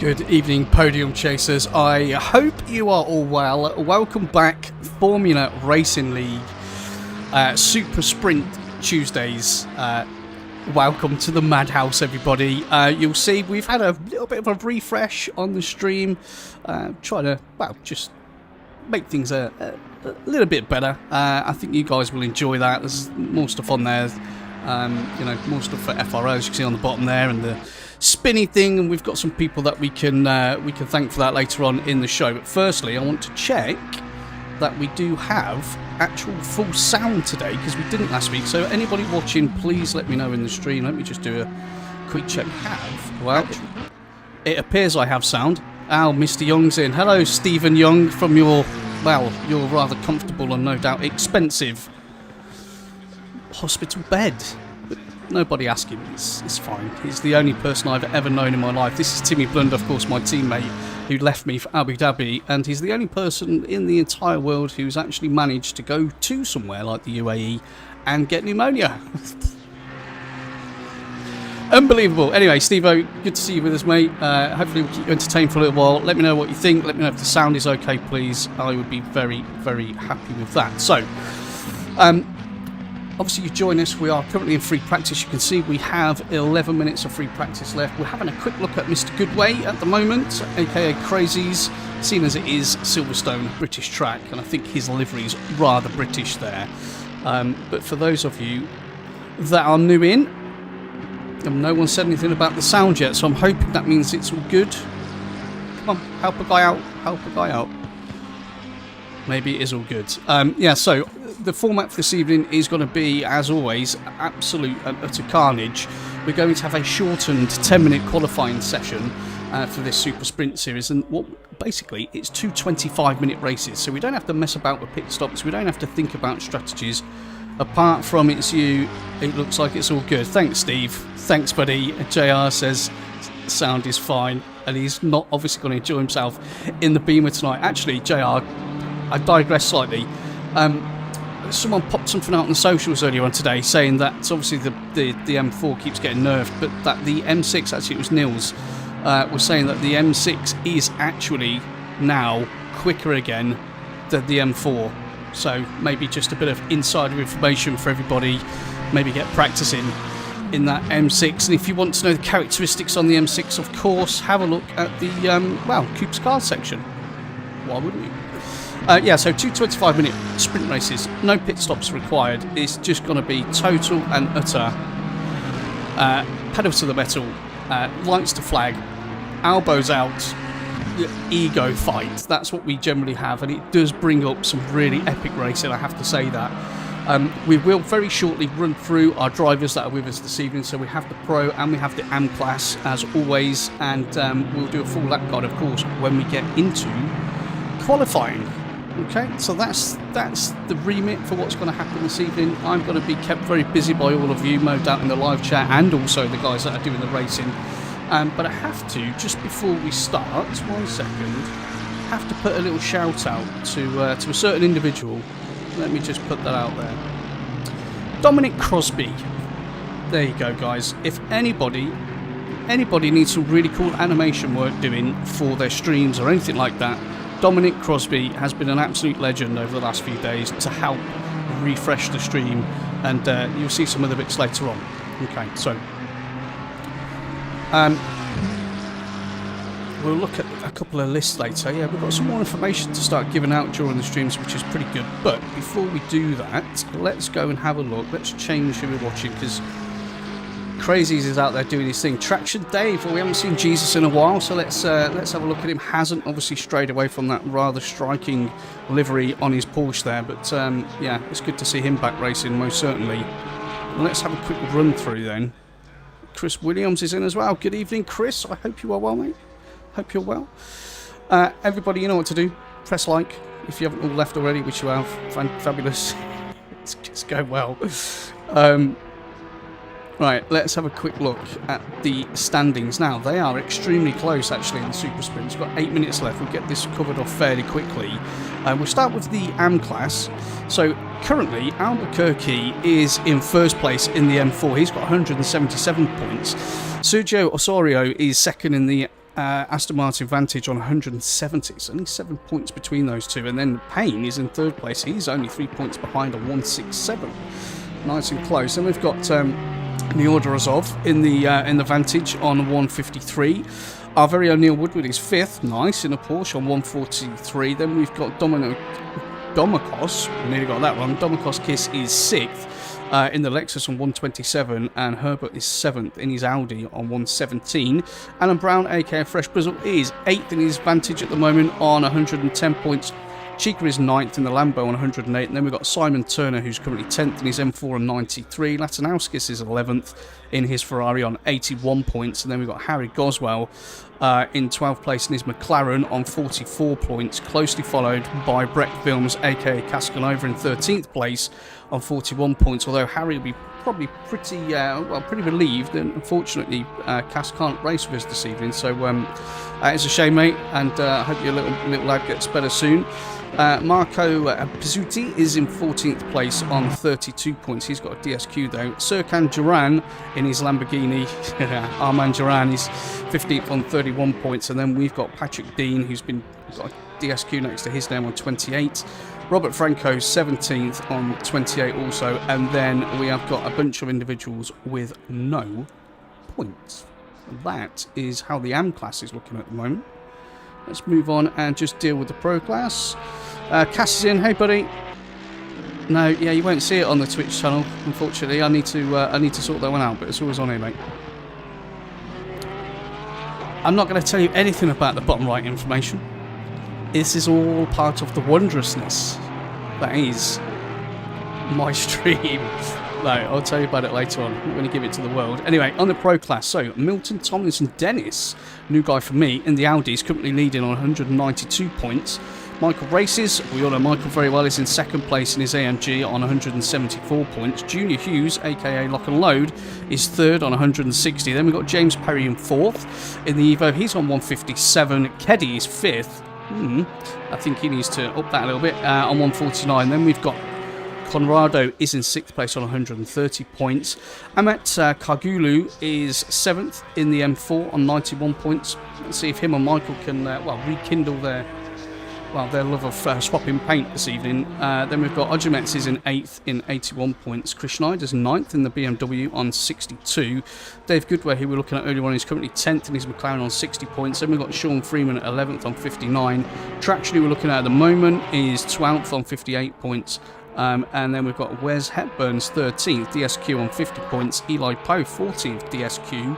Good evening, Podium Chasers. I hope you are all well. Welcome back, Formula Racing League Super Sprint Tuesdays. Welcome to the madhouse, everybody. You'll see we've had a little bit of a refresh on the stream, trying to, well, just make things a little bit better. I think you guys will enjoy that. There's more stuff on there, you know, more stuff for FRL, as you can see on the bottom there, and the spinny thing, and we've got some people that we can thank for that later on in the show. But firstly, I want to check that we do have actual full sound today, because we didn't last week. So anybody watching, please let me know in the stream. Let me just do a quick check. Well, it appears I have sound. Mr. Young's in. Hello, Stephen Young, from your rather comfortable and no doubt expensive hospital bed. Nobody ask him, it's fine. He's the only person I've ever known in my life. This is Timmy Blunder, of course, my teammate, who left me for Abu Dhabi, and he's the only person in the entire world who's actually managed to go to somewhere like the UAE and get pneumonia. Unbelievable. Anyway, Steve-O, good to see you with us, mate. Hopefully we'll keep you entertained for a little while. Let me know what you think. Let me know if the sound is okay, please. I would be very, very happy with that. So, obviously, you join us. We are currently in free practice. You can see we have 11 minutes of free practice left. We're having a quick look at Mr. Goodway at the moment, aka Crazies, seen as it is Silverstone, British track, and I think his livery is rather British there. But for those of you that are new in, no one said anything about the sound yet, so I'm hoping that means it's all good. Come on, help a guy out. Help a guy out. Maybe it is all good. Yeah, so the format for this evening is going to be, as always, absolute and utter carnage. We're going to have a shortened 10-minute qualifying session for this Super Sprint series, and basically it's two 25-minute races, so we don't have to mess about with pit stops, we don't have to think about strategies. Apart from it looks like it's all good. Thanks, Steve. Thanks, buddy. JR says sound is fine, and he's not obviously going to enjoy himself in the Beamer tonight. Actually, JR, I digress slightly. Someone popped something out on the socials earlier on today saying that obviously the M4 keeps getting nerfed, but that the M6, actually it was Nils, was saying that the M6 is actually now quicker again than the M4. So maybe just a bit of insider information for everybody, maybe get practicing in that M6. And if you want to know the characteristics on the M6, of course, have a look at the, Coop's car section. Why wouldn't you? Yeah, so two 25-minute sprint races, no pit stops required. It's just going to be total and utter pedal to the metal, lights to flag, elbows out, ego fight. That's what we generally have, and it does bring up some really epic racing, I have to say that. We will very shortly run through our drivers that are with us this evening. So we have the Pro and we have the AM class, as always, and we'll do a full lap guide, of course, when we get into qualifying. Okay, so that's the remit for what's going to happen this evening. I'm going to be kept very busy by all of you, no doubt, in the live chat, and also the guys that are doing the racing. But I have to, just before we start, 1 second, have to put a little shout out to a certain individual. Let me just put that out there. Dominic Crosby. There you go, guys. If anybody needs some really cool animation work doing for their streams or anything like that, Dominic Crosby has been an absolute legend over the last few days to help refresh the stream, and you'll see some of the bits later on. Okay, so we'll look at a couple of lists later. Yeah, we've got some more information to start giving out during the streams, which is pretty good. But before we do that, let's go and have a look. Let's change who we're watching, because Crazies is out there doing his thing. Traction Dave, well, we haven't seen Jesus in a while, so let's have a look at him. Hasn't obviously strayed away from that rather striking livery on his Porsche there, but yeah, it's good to see him back racing, most certainly. Well, let's have a quick run through then. Chris Williams is in as well. Good evening, Chris. I hope you are well, mate. Hope you're well. Everybody, you know what to do. Press like if you haven't all left already, which you have. Fabulous. It's just going well. Right, let's have a quick look at the standings now. They are extremely close, actually, in the Super Sprint. We've got 8 minutes left. We'll get this covered off fairly quickly. We'll start with the AM class. So, currently, Albuquerque is in first place in the M4. He's got 177 points. Sergio Osorio is second in the Aston Martin Vantage on 170. It's only 7 points between those two. And then Payne is in third place. He's only 3 points behind on 167. Nice and close. Then we've got the Order Azov in the Vantage on 153. Our very own Neil Woodward is 5th. Nice, in a Porsche on 143. Then we've got Domokos. Nearly got that one. Domokos Kiss is 6th. In the Lexus on 127, and Herbert is 7th in his Audi on 117. Alan Brown, aka Fresh Brizzle, is 8th in his Vantage at the moment on 110 points. Chica is 9th in the Lambo on 108, and then we've got Simon Turner, who's currently 10th in his M4 on 93. Latinauskis is 11th in his Ferrari on 81 points, and then we've got Harry Goswell in 12th place in his McLaren on 44 points, closely followed by Breck Films, aka Cascanova, in 13th place on 41 points, although Harry will be probably pretty relieved, and unfortunately Cass can't race with us this evening, so it's a shame, mate, and I hope your little lad gets better soon. Marco Pizzuti is in 14th place on 32 points. He's got a DSQ though. Serkan Duran in his Lamborghini, Armand Duran, is 15th on 31 points, and then we've got Patrick Dean, who's got a DSQ next to his name on 28. Robert Franco 17th on 28 also, and then we have got a bunch of individuals with no points. That is how the AM class is looking at the moment. Let's move on and just deal with the Pro class. Cass is in. Hey, buddy. No, yeah, you won't see it on the Twitch channel, unfortunately. I need to sort that one out, but it's always on here, mate. I'm not going to tell you anything about the bottom right information. This is all part of the wondrousness that is my stream. No, I'll tell you about it later on. I'm going to give it to the world. Anyway, on the Pro class, so Milton Tomlinson Dennis, new guy for me, in the Audi, is currently leading on 192 points. Michael Races, we all know Michael very well, is in 2nd place in his AMG on 174 points. Junior Hughes, aka Lock and Load, is 3rd on 160. Then we've got James Perry in 4th in the Evo. He's on 157. Keddy is 5th. I think he needs to up that a little bit, on 149. Then we've got Conrado is in 6th place on 130 points. Amet Kargulu is 7th in the M4 on 91 points. Let's see if him and Michael can rekindle their love of swapping paint this evening. Then we've got Ojimets is in 8th in 81 points. Chris Schneider's 9th in the BMW on 62. Dave Goodway, who we were looking at earlier on, is currently 10th in his McLaren on 60 points. Then we've got Sean Freeman at 11th on 59. Traction, who we're looking at the moment, is 12th on 58 points. And then we've got Wes Hepburn's 13th, DSQ on 50 points. Eli Poe, 14th, DSQ,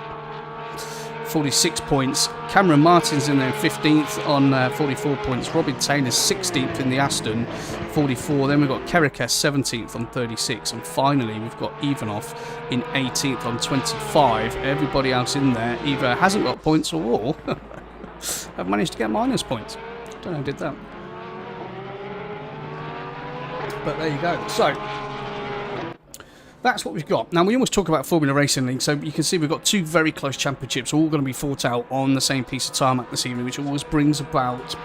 46 points. Cameron Martin's in there 15th on 44 points. Robin Taylor's 16th in the Aston, 44. Then we've got Kerekes 17th on 36. And finally, we've got Ivanov in 18th on 25. Everybody else in there either hasn't got points or have managed to get minus points. Don't know who did that. But there you go. So that's what we've got. Now, we always talk about Formula Racing League, so you can see we've got 2 very close championships, all going to be fought out on the same piece of tarmac this evening, which always brings about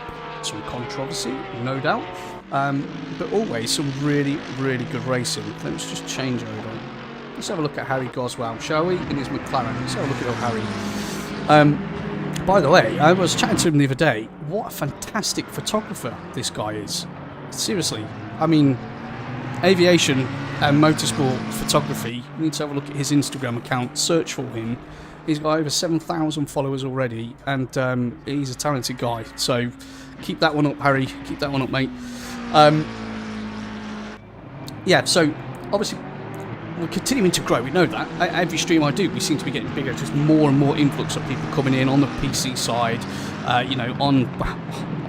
some controversy, no doubt, but always some really, really good racing. Let's just change over. Let's have a look at Harry Goswell, shall we, in his McLaren. Let's have a look at old Harry. By the way, I was chatting to him the other day. What a fantastic photographer this guy is. Seriously. I mean, aviation and motorsport photography, you need to have a look at his Instagram account, search for him. He's got over 7,000 followers already, and he's a talented guy. So keep that one up, Harry. Keep that one up, mate. Yeah, so obviously we're continuing to grow. We know that. Every stream I do, we seem to be getting bigger. Just more and more influx of people coming in on the PC side,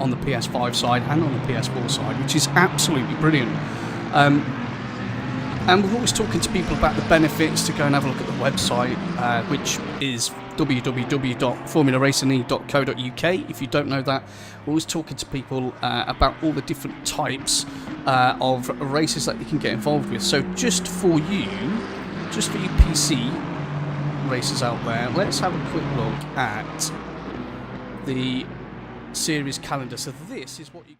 on the PS5 side and on the PS4 side, which is absolutely brilliant. And we're always talking to people about the benefits. To go and have a look at the website, which is www.formularacingle.co.uk. If you don't know that, we're always talking to people about all the different types of races that you can get involved with. So just for you PC racers out there, let's have a quick look at the series calendar. So this is what you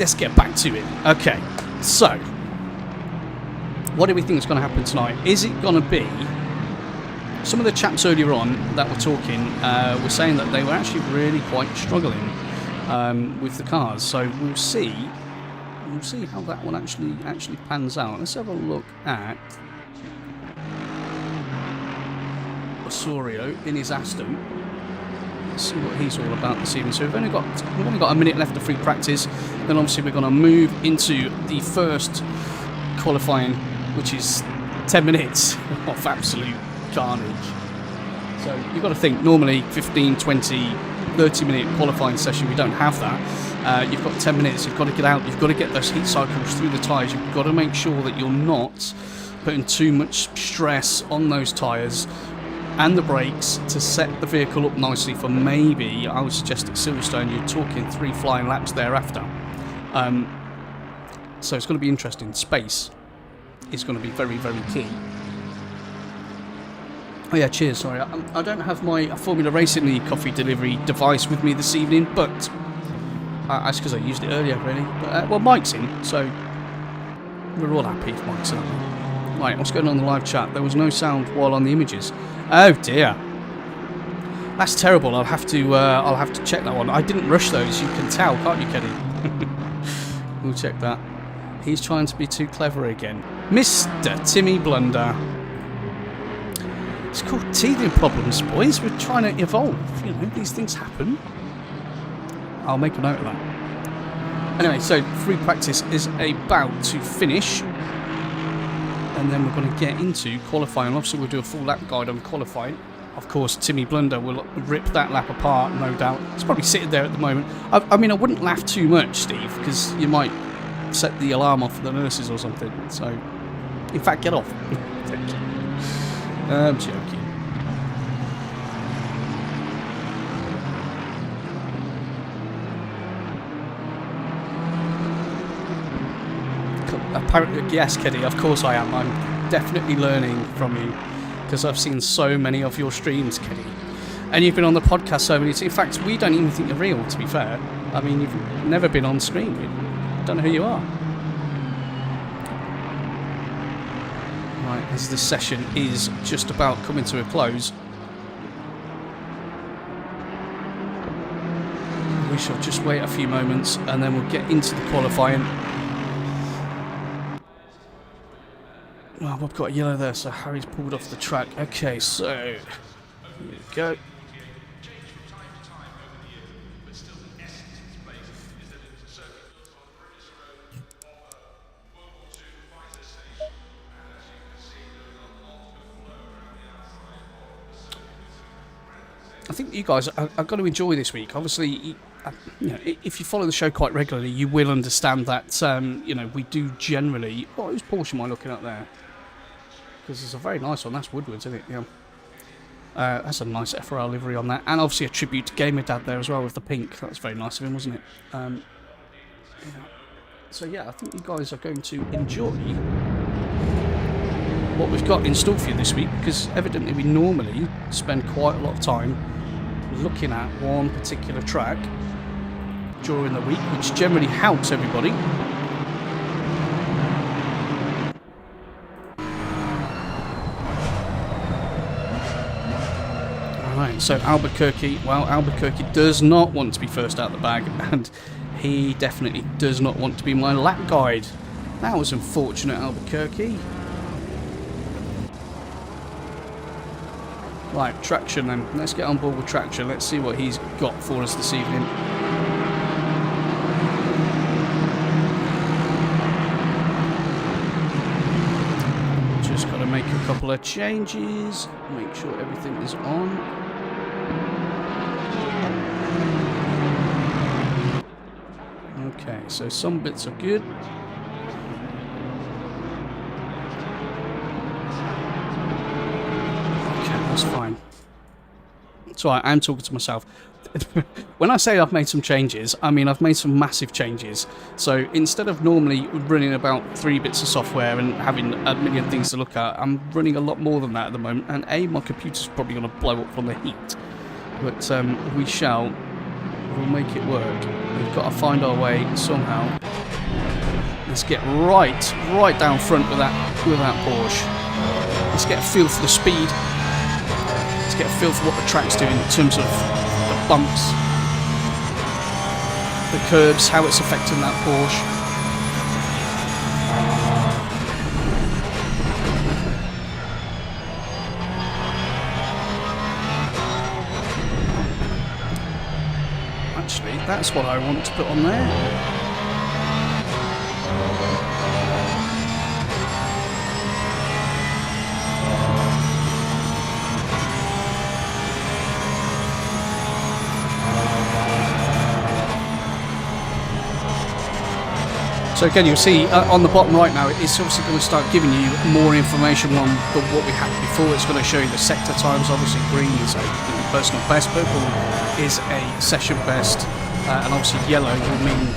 let's get back to it. Okay, so what do we think is going to happen tonight? Is it going to be... Some of the chaps earlier on that were talking were saying that they were actually really quite struggling with the cars. So we'll see. We'll see how that one actually pans out. Let's have a look at Osorio in his Aston. Let's see what he's all about this evening. So we've only got a minute left of free practice. Then obviously we're going to move into the first qualifying, which is 10 minutes of absolute carnage. So you've got to think, normally 15, 20, 30-minute qualifying session, we don't have that. You've got 10 minutes, you've got to get out, you've got to get those heat cycles through the tyres, you've got to make sure that you're not putting too much stress on those tyres and the brakes to set the vehicle up nicely for maybe, I would suggest at Silverstone, you're talking 3 flying laps thereafter. So it's going to be interesting. Space is going to be very, very key. Oh yeah, cheers, sorry. I don't have my Formula Racing League coffee delivery device with me this evening, but that's because I used it earlier, really. But, well, Mike's in, so we're all happy if Mike's in. Right, what's going on in the live chat? There was no sound while on the images. Oh dear. That's terrible. I'll have to check that one. I didn't rush those, you can tell, can't you, Kenny? We'll check that. He's trying to be too clever again. Mr. Timmy Blunder. It's called teething problems, boys. We're trying to evolve. You know, these things happen. I'll make a note of that. Anyway, so free practice is about to finish. And then we're going to get into qualifying. Obviously, we'll do a full lap guide on qualifying. Of course, Timmy Blunder will rip that lap apart, no doubt. It's probably sitting there at the moment. I mean, I wouldn't laugh too much, Steve, because you might set the alarm off for the nurses or something. So, in fact, get off. I'm joking. Apparently, yes, Keddy, of course I am. I'm definitely learning from you because I've seen so many of your streams, Keddy. And you've been on the podcast so many times. In fact, we don't even think you're real, to be fair. I mean, you've never been on screen. We don't know who you are. Right, as this session is just about coming to a close, we shall just wait a few moments and then we'll get into the qualifying. Well, we've got a yellow there, so Harry's pulled off the track. Okay, so here we go. I think you guys are going to enjoy this week. Obviously, you know, if you follow the show quite regularly, you will understand that you know, we do generally. Oh, whose Porsche am I looking at there? Because it's a very nice one. That's Woodward's, isn't it? Yeah. That's a nice FRL livery on that, and obviously a tribute to Gamer Dad there as well with the pink. That's very nice of him, wasn't it? Yeah. So yeah, I think you guys are going to enjoy what we've got in store for you this week, because evidently we normally spend quite a lot of time looking at one particular track during the week, which generally helps everybody. Alright, so Albuquerque, well, Albuquerque does not want to be first out the bag, and he definitely does not want to be my lap guide. That was unfortunate, Albuquerque. Right, Traction then. Let's get on board with Traction. Let's see what he's got for us this evening. Just got to make a couple of changes. Make sure everything is on. Okay, so some bits are good. That's fine. So I'm talking to myself. When I say I've made some changes, I mean I've made some massive changes. So instead of normally running about 3 bits of software and having a million things to look at, I'm running a lot more than that at the moment. And my computer's probably going to blow up from the heat. But we'll make it work. We've got to find our way somehow Let's get right down front with that Porsche. Let's get a feel for the speed. Let's get a feel for what the track's doing in terms of the bumps, the curbs, how it's affecting that Porsche. Actually, that's what I want to put on there. So again, you'll see on the bottom right now, it's obviously going to start giving you more information on what we had before. It's going to show you the sector times. Obviously, green is a personal best, purple is a session best, and obviously yellow will mean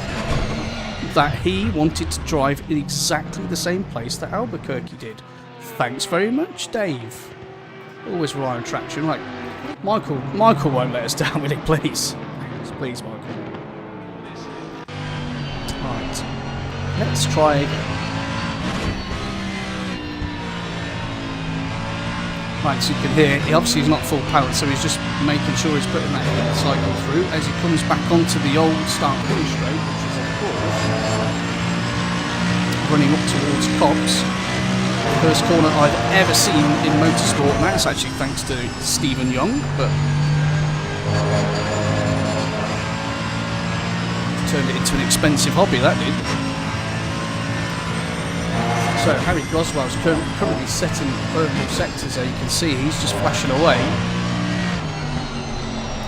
that he wanted to drive in exactly the same place that Albuquerque did. Thanks very much, Dave. Always rely on traction. Right, Michael won't let us down, will he? Please, please, Michael. Right. Let's try again. Right, so you can hear, he obviously he's not full power, so he's just making sure he's putting that heat cycle through as he comes back onto the old start finish straight, which is of course running up towards COMMS. First corner I've ever seen in motorsport, and that's actually thanks to Stephen Young, but turned it into an expensive hobby, that did. So Harry Goswell's currently setting purple sectors there. You can see he's just flashing away.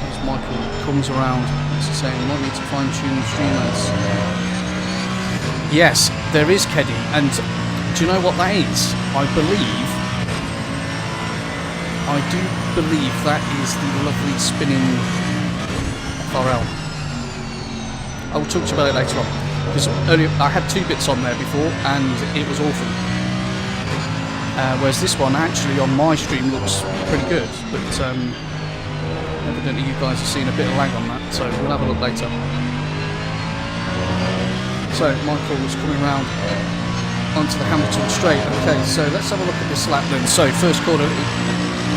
As Michael comes around, as he's saying, might need to fine tune the streamers. Yes, there is Keddy, and do you know what that is? I do believe that is the lovely spinning FRL. I will talk to you about it later on. Because earlier I had 2 bits on there before and it was awful. Whereas this one actually on my stream looks pretty good, but evidently you guys are seeing a bit of lag on that, so we'll have a look later. So Michael was coming round onto the Hamilton straight. Okay, so let's have a look at this lap then. So first corner,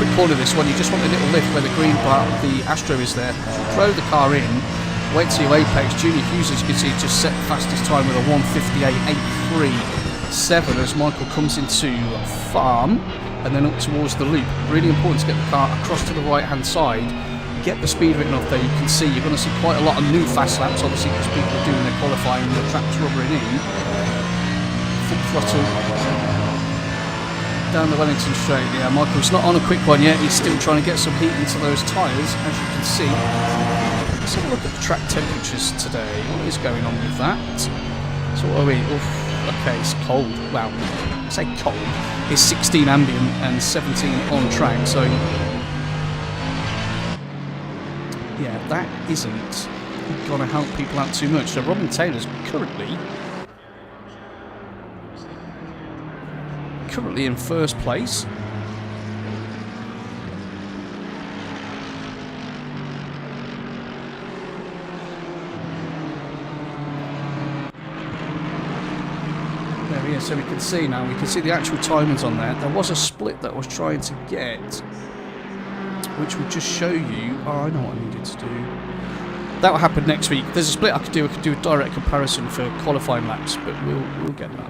quick corner this one, you just want a little lift where the green part of the Astro is there. Throw the car in. Wait till you apex. Junior Hughes, as you can see, just set the fastest time with a 1:58.837 as Michael comes into farm and then up towards the loop. Really important to get the car across to the right hand side. Get the speed written off there. You can see you're going to see quite a lot of new fast laps, obviously, because people are doing their qualifying and the track's rubbering in. Full throttle down the Wellington straight. Yeah, Michael's not on a quick one yet. He's still trying to get some heat into those tyres, as you can see. Let's have a look at the track temperatures today. What is going on with that? So what are we? Oof, okay, it's cold. Well, I say cold. It's 16 ambient and 17 on track. So yeah, that isn't going to help people out too much. So Robin Taylor's currently in first place. So we can see now, we can see the actual timings on there. There was a split that I was trying to get, which would just show you, oh, I know what I needed to do. That will happen next week. There's a split I could do a direct comparison for qualifying laps, but we'll get that.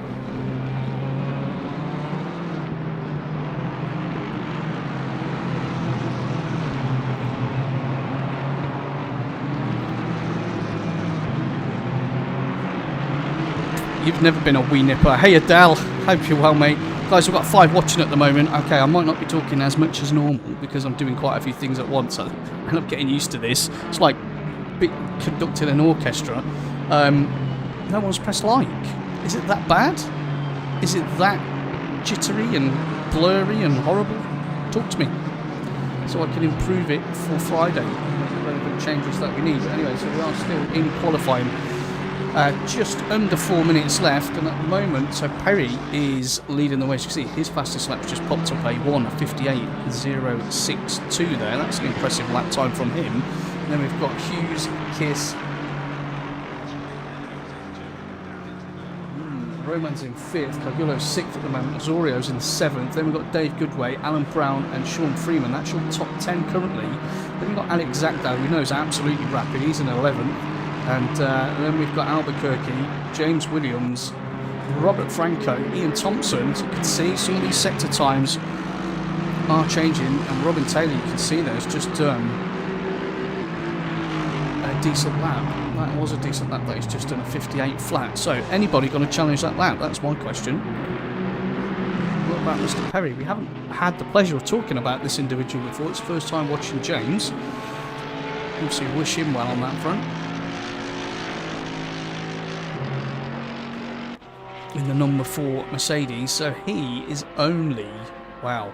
You've never been a wee nipper. Hey Adele, hope you're well, mate. Guys, we've got 5 watching at the moment. Okay, I might not be talking as much as normal because I'm doing quite a few things at once. I end up getting used to this. It's like conducting an orchestra. No one's pressed like. Is it that bad? Is it that jittery and blurry and horrible? Talk to me so I can improve it for Friday. Relevant changes that we need. But anyway, so we are still in qualifying. Just under 4 minutes left, and at the moment, so Perry is leading the way. As you can see, his fastest lap's just popped up a 1:58.062 there. That's an impressive lap time from him. And then we've got Hughes, Kiss. Roman's in 5th, Cargulo's 6th at the moment, Azorio's in 7th, then we've got Dave Goodway, Alan Brown and Sean Freeman. That's your top 10 currently. Then we've got Alex Zakdow, who knows absolutely rapid, he's in 11th. And then we've got Albuquerque, James Williams, Robert Franco, Ian Thompson. So you can see some of these sector times are changing, and Robin Taylor, you can see there's just a decent lap. That was a decent lap, that is just done a 58 flat. So anybody going to challenge that lap? That's my question. What about Mr. Perry? We haven't had the pleasure of talking about this individual before. It's the first time watching James. Obviously wish him well on that front. In the number 4 Mercedes, so he is only, wow.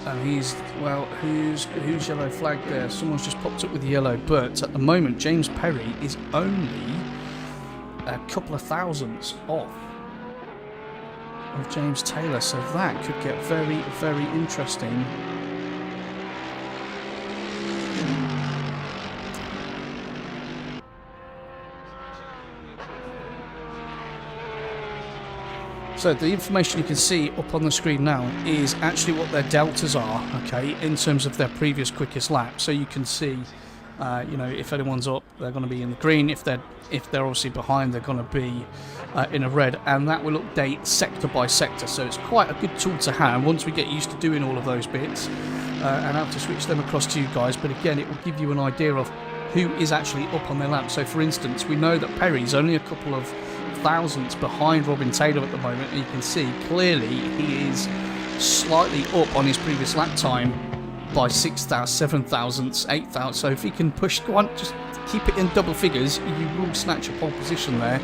And he's, well, who's yellow flag there? Someone's just popped up with yellow, but at the moment James Perry is only a couple of thousandths off of James Taylor, so that could get very, very interesting. So the information you can see up on the screen now is actually what their deltas are, okay, in terms of their previous quickest lap. So you can see, you know, if anyone's up, they're going to be in the green. If they're obviously behind, they're going to be in a red, and that will update sector by sector. So it's quite a good tool to have once we get used to doing all of those bits, and how to switch them across to you guys. But again, it will give you an idea of who is actually up on their lap. So for instance, we know that Perry's only a couple of thousandths behind Robin Taylor at the moment, and you can see clearly he is slightly up on his previous lap time by 6,000, 7 thousandths, 8 thousandths. So if he can push, go on, just keep it in double figures, you will snatch a pole position there.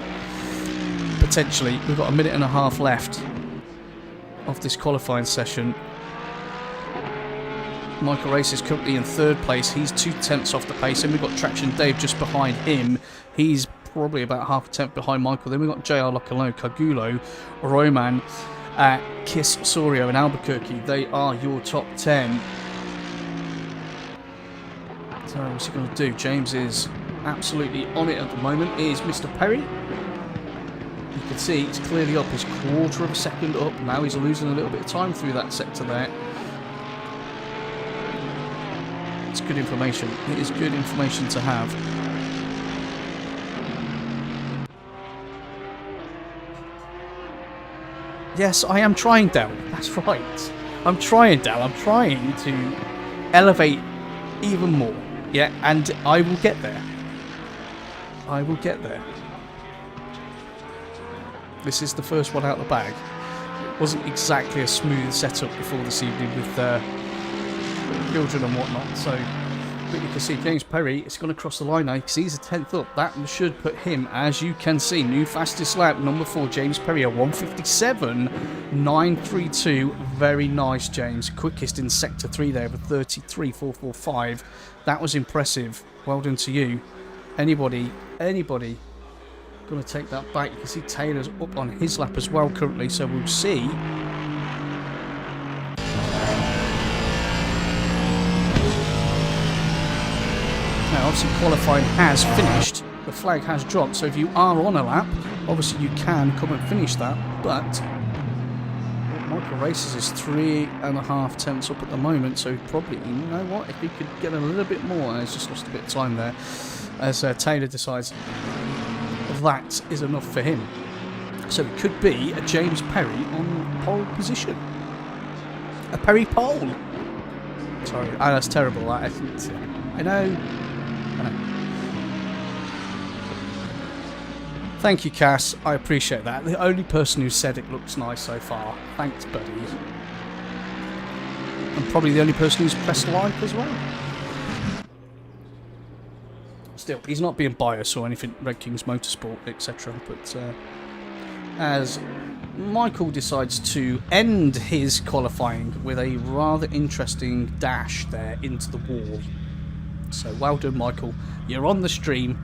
Potentially. We've got a minute and a half left of this qualifying session. Michael Race is currently in 3rd place. He's 2 tenths off the pace, and we've got Traction Dave just behind him. He's probably about half a tenth behind Michael. Then we've got JR Localo, Cargulo, Roman, Kiss, Sorio and Albuquerque. They are your top 10. So what's he going to do? James is absolutely on it at the moment. Is Mr. Perry. You can see it's clearly up. He's quarter of a second up. Now he's losing a little bit of time through that sector there. It's good information. It is good information to have. Yes, I am trying, Dal. That's right. I'm trying, Dal. I'm trying to elevate even more. Yeah, and I will get there. I will get there. This is the first one out of the bag. It wasn't exactly a smooth setup before this evening with children and whatnot. So, but you can see James Perry is going to cross the line now because he's a 10th up. That should put him, as you can see, new fastest lap, number 4, James Perry, a 1:57.932. Very nice, James. Quickest in Sector 3 there with 33.445. That was impressive. Well done to you. Anybody going to take that back? You can see Taylor's up on his lap as well currently, so we'll see. Now, obviously, qualifying has finished. The flag has dropped, so if you are on a lap, obviously you can come and finish that. But Michael Races is 3.5 tenths up at the moment, so probably, you know what, if he could get a little bit more, he's just lost a bit of time there, as Taylor decides that is enough for him. So it could be a James Perry on pole position. A Perry pole. Sorry, that's terrible. I know. Thank you, Cass. I appreciate that. The only person who said it looks nice so far. Thanks, buddy. And probably the only person who's pressed like as well. Still, he's not being biased or anything, Red Kings Motorsport, etc. But as Michael decides to end his qualifying with a rather interesting dash there into the wall. So well done, Michael. You're on the stream.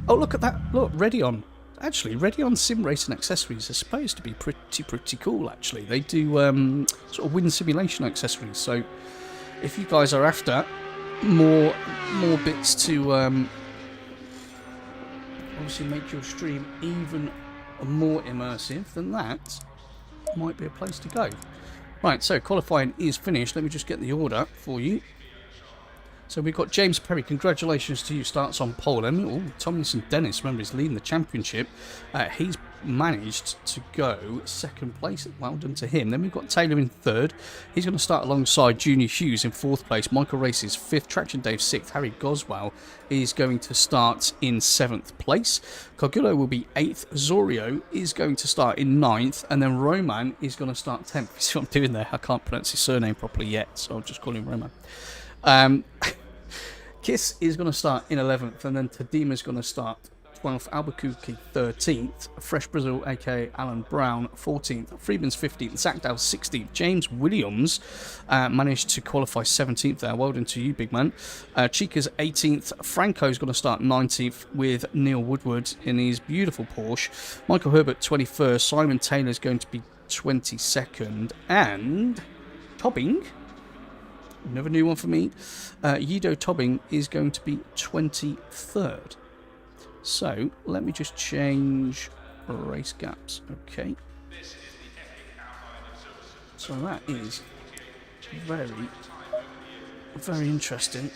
Oh, look at that. Look, Redion. Actually, Redion Sim Racing Accessories are supposed to be pretty cool, actually. They do sort of win simulation accessories. So if you guys are after more bits to obviously make your stream even more immersive, then that might be a place to go. Right, so qualifying is finished. Let me just get the order for you. So we've got James Perry, congratulations to you, starts on pole. Oh, Tomlinson Dennis, remember, he's leading the championship. He's managed to go second place. Well done to him. Then we've got Taylor in third. He's going to start alongside Junior Hughes in fourth place. Michael Races fifth. Traction Dave sixth. Harry Goswell is going to start in seventh place. Cogullo will be eighth. Zorio is going to start in ninth. And then Roman is going to start 10th. See what I'm doing there? I can't pronounce his surname properly yet, so I'll just call him Roman. Kiss is going to start in 11th, and then Tadima is going to start 12th, Albuquerque 13th, Fresh Brazil aka Alan Brown 14th, Freeman's 15th, Sackdale 16th, James Williams managed to qualify 17th there, well done to you, big man. Chica's 18th, Franco's going to start 19th with Neil Woodward in his beautiful Porsche, Michael Herbert 21st, Simon Taylor's going to be 22nd, and Tobbing, another new one for me, Yido Tobbing is going to be 23rd. So, let me just change race gaps. Okay. So that is very, very interesting.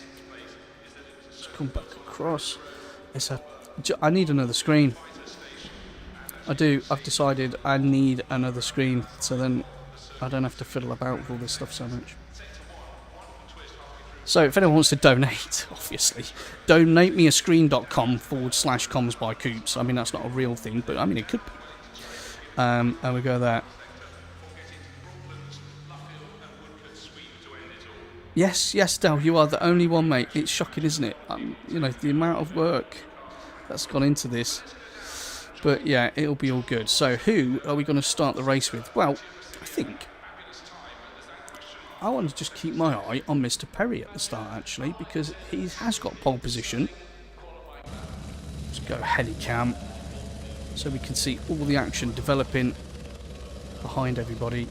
Let's come back across. I need another screen. I do. I've decided I need another screen, so then I don't have to fiddle about with all this stuff so much. So if anyone wants to donate, obviously, donate me a screen.com/comms by Coops. I mean, that's not a real thing, but I mean, it could be. And we go there. Yes, Del, you are the only one, mate. It's shocking, isn't it? You know, the amount of work that's gone into this. But yeah, it'll be all good. So who are we going to start the race with? Well, I think I want to just keep my eye on Mr. Perry at the start, actually, because he has got pole position. Let's go helicam so we can see all the action developing behind everybody.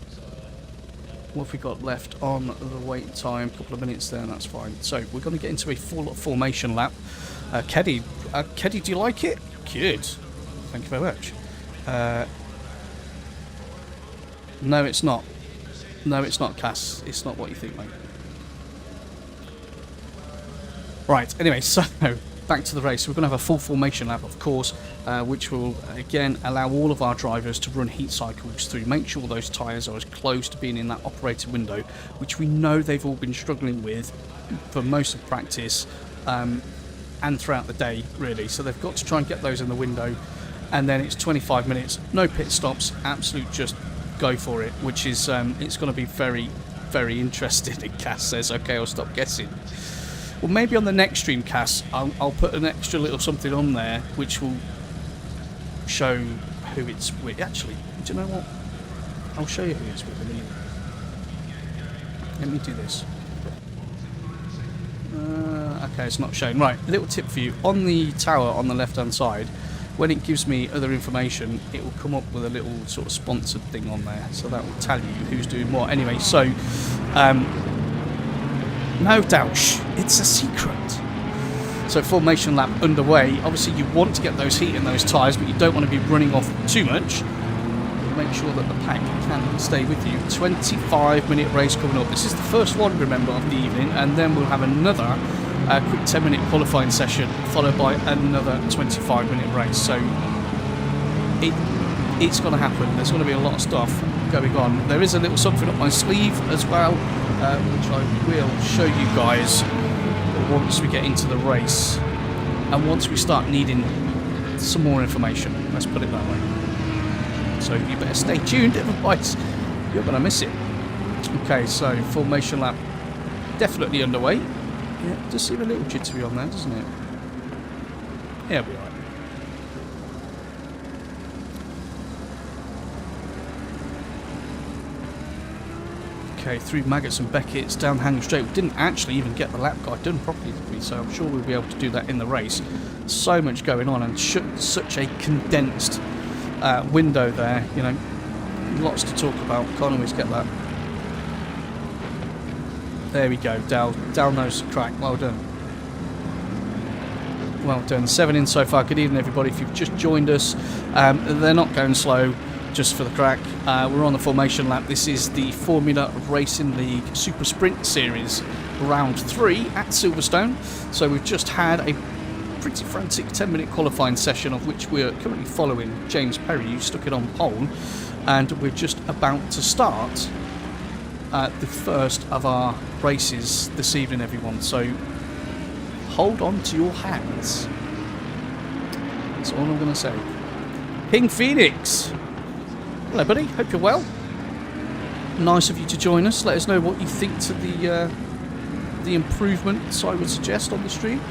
What have we got left on the wait time? A couple of minutes there, and that's fine. So we're going to get into a full formation lap. Keddy, do you like it? Good. Thank you very much. No, it's not. No, it's not, Cass. It's not what you think, mate. Right, anyway, so back to the race. We're going to have a full formation lap, of course, which will, again, allow all of our drivers to run heat cycles through. Make sure those tyres are as close to being in that operated window, which we know they've all been struggling with for most of practice and throughout the day, really. So they've got to try and get those in the window. And then it's 25 minutes, no pit stops, absolute just go for it, which is it's going to be very, very interesting. And Cass says, okay, I'll stop guessing. Well, maybe on the next stream, Cass, I'll put an extra little something on there which will show who it's with. Actually, do you know what? I'll show you who it's with in a minute. Let me do this. Okay, it's not shown. Right, a little tip for you. On the tower on the left-hand side, when it gives me other information, it will come up with a little sort of sponsored thing on there. So that will tell you who's doing what. Anyway, so, no doubt, it's a secret. So formation lap underway. Obviously, you want to get those heat in those tyres, but you don't want to be running off too much. Make sure that the pack can stay with you. 25-minute race coming up. This is the first one, remember, of the evening, and then we'll have another quick 10-minute qualifying session, followed by another 25-minute race. So it's going to happen. There's going to be a lot of stuff going on. There is a little something up my sleeve as well, which I will show you guys once we get into the race and once we start needing some more information. Let's put it that way. So you better stay tuned, otherwise you're going to miss it. Okay, so formation lap definitely underway. Yeah, it does seem a little jittery on there, doesn't it? Yeah, we'll be alright. Okay, through Maggots and Beckett's down Hanging Straight. We didn't actually even get the lap guide done properly, did we? So I'm sure we'll be able to do that in the race. So much going on and such a condensed window there, you know. Lots to talk about. Can't always get that. There we go. Dal knows the crack. Well done. Well done. 7 in so far. Good evening, everybody. If you've just joined us, they're not going slow, just for the crack. We're on the formation lap. This is the Formula Racing League Super Sprint Series, round 3 at Silverstone. So we've just had a pretty frantic 10-minute qualifying session, of which we're currently following James Perry, who stuck it on pole, and we're just about to start the first of our races this evening, everyone. So hold on to your hats. That's all I'm going to say. Ping Phoenix. Hello, buddy. Hope you're well. Nice of you to join us. Let us know what you think to the improvements I would suggest on the stream.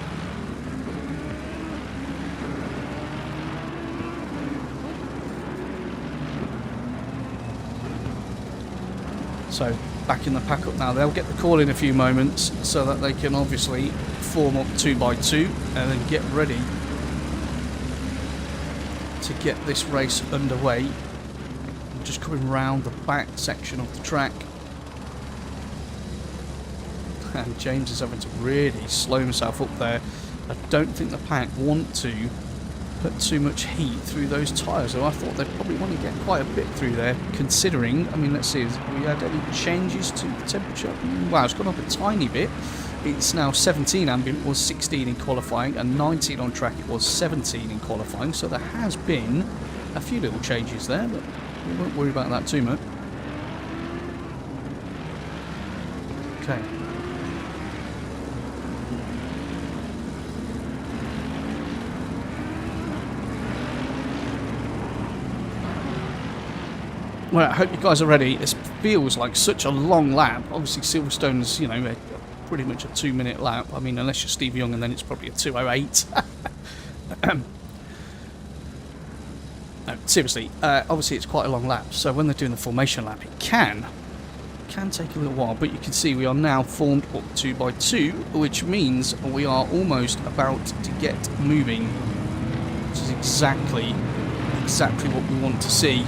So back in the pack up now. They'll get the call in a few moments so that they can obviously form up 2 by 2 and then get ready to get this race underway. I'm just coming round the back section of the track, and James is having to really slow himself up there. I don't think the pack want to put too much heat through those tyres, though I thought they'd probably want to get quite a bit through there, considering, I mean, let's see, have we had any changes to the temperature? Wow, it's gone up a tiny bit. It's now 17 ambient, it was 16 in qualifying, and 19 on track, it was 17 in qualifying, so there has been a few little changes there, but we won't worry about that too much. Okay. Well, I hope you guys are ready. This feels like such a long lap. Obviously, Silverstone's, you know, pretty much a 2-minute lap. I mean, unless you're Steve Young, and then it's probably a 2:08. No, seriously, obviously it's quite a long lap. So when they're doing the formation lap, it can take a little while. But you can see we are now formed up 2 by 2, which means we are almost about to get moving, which is exactly what we want to see.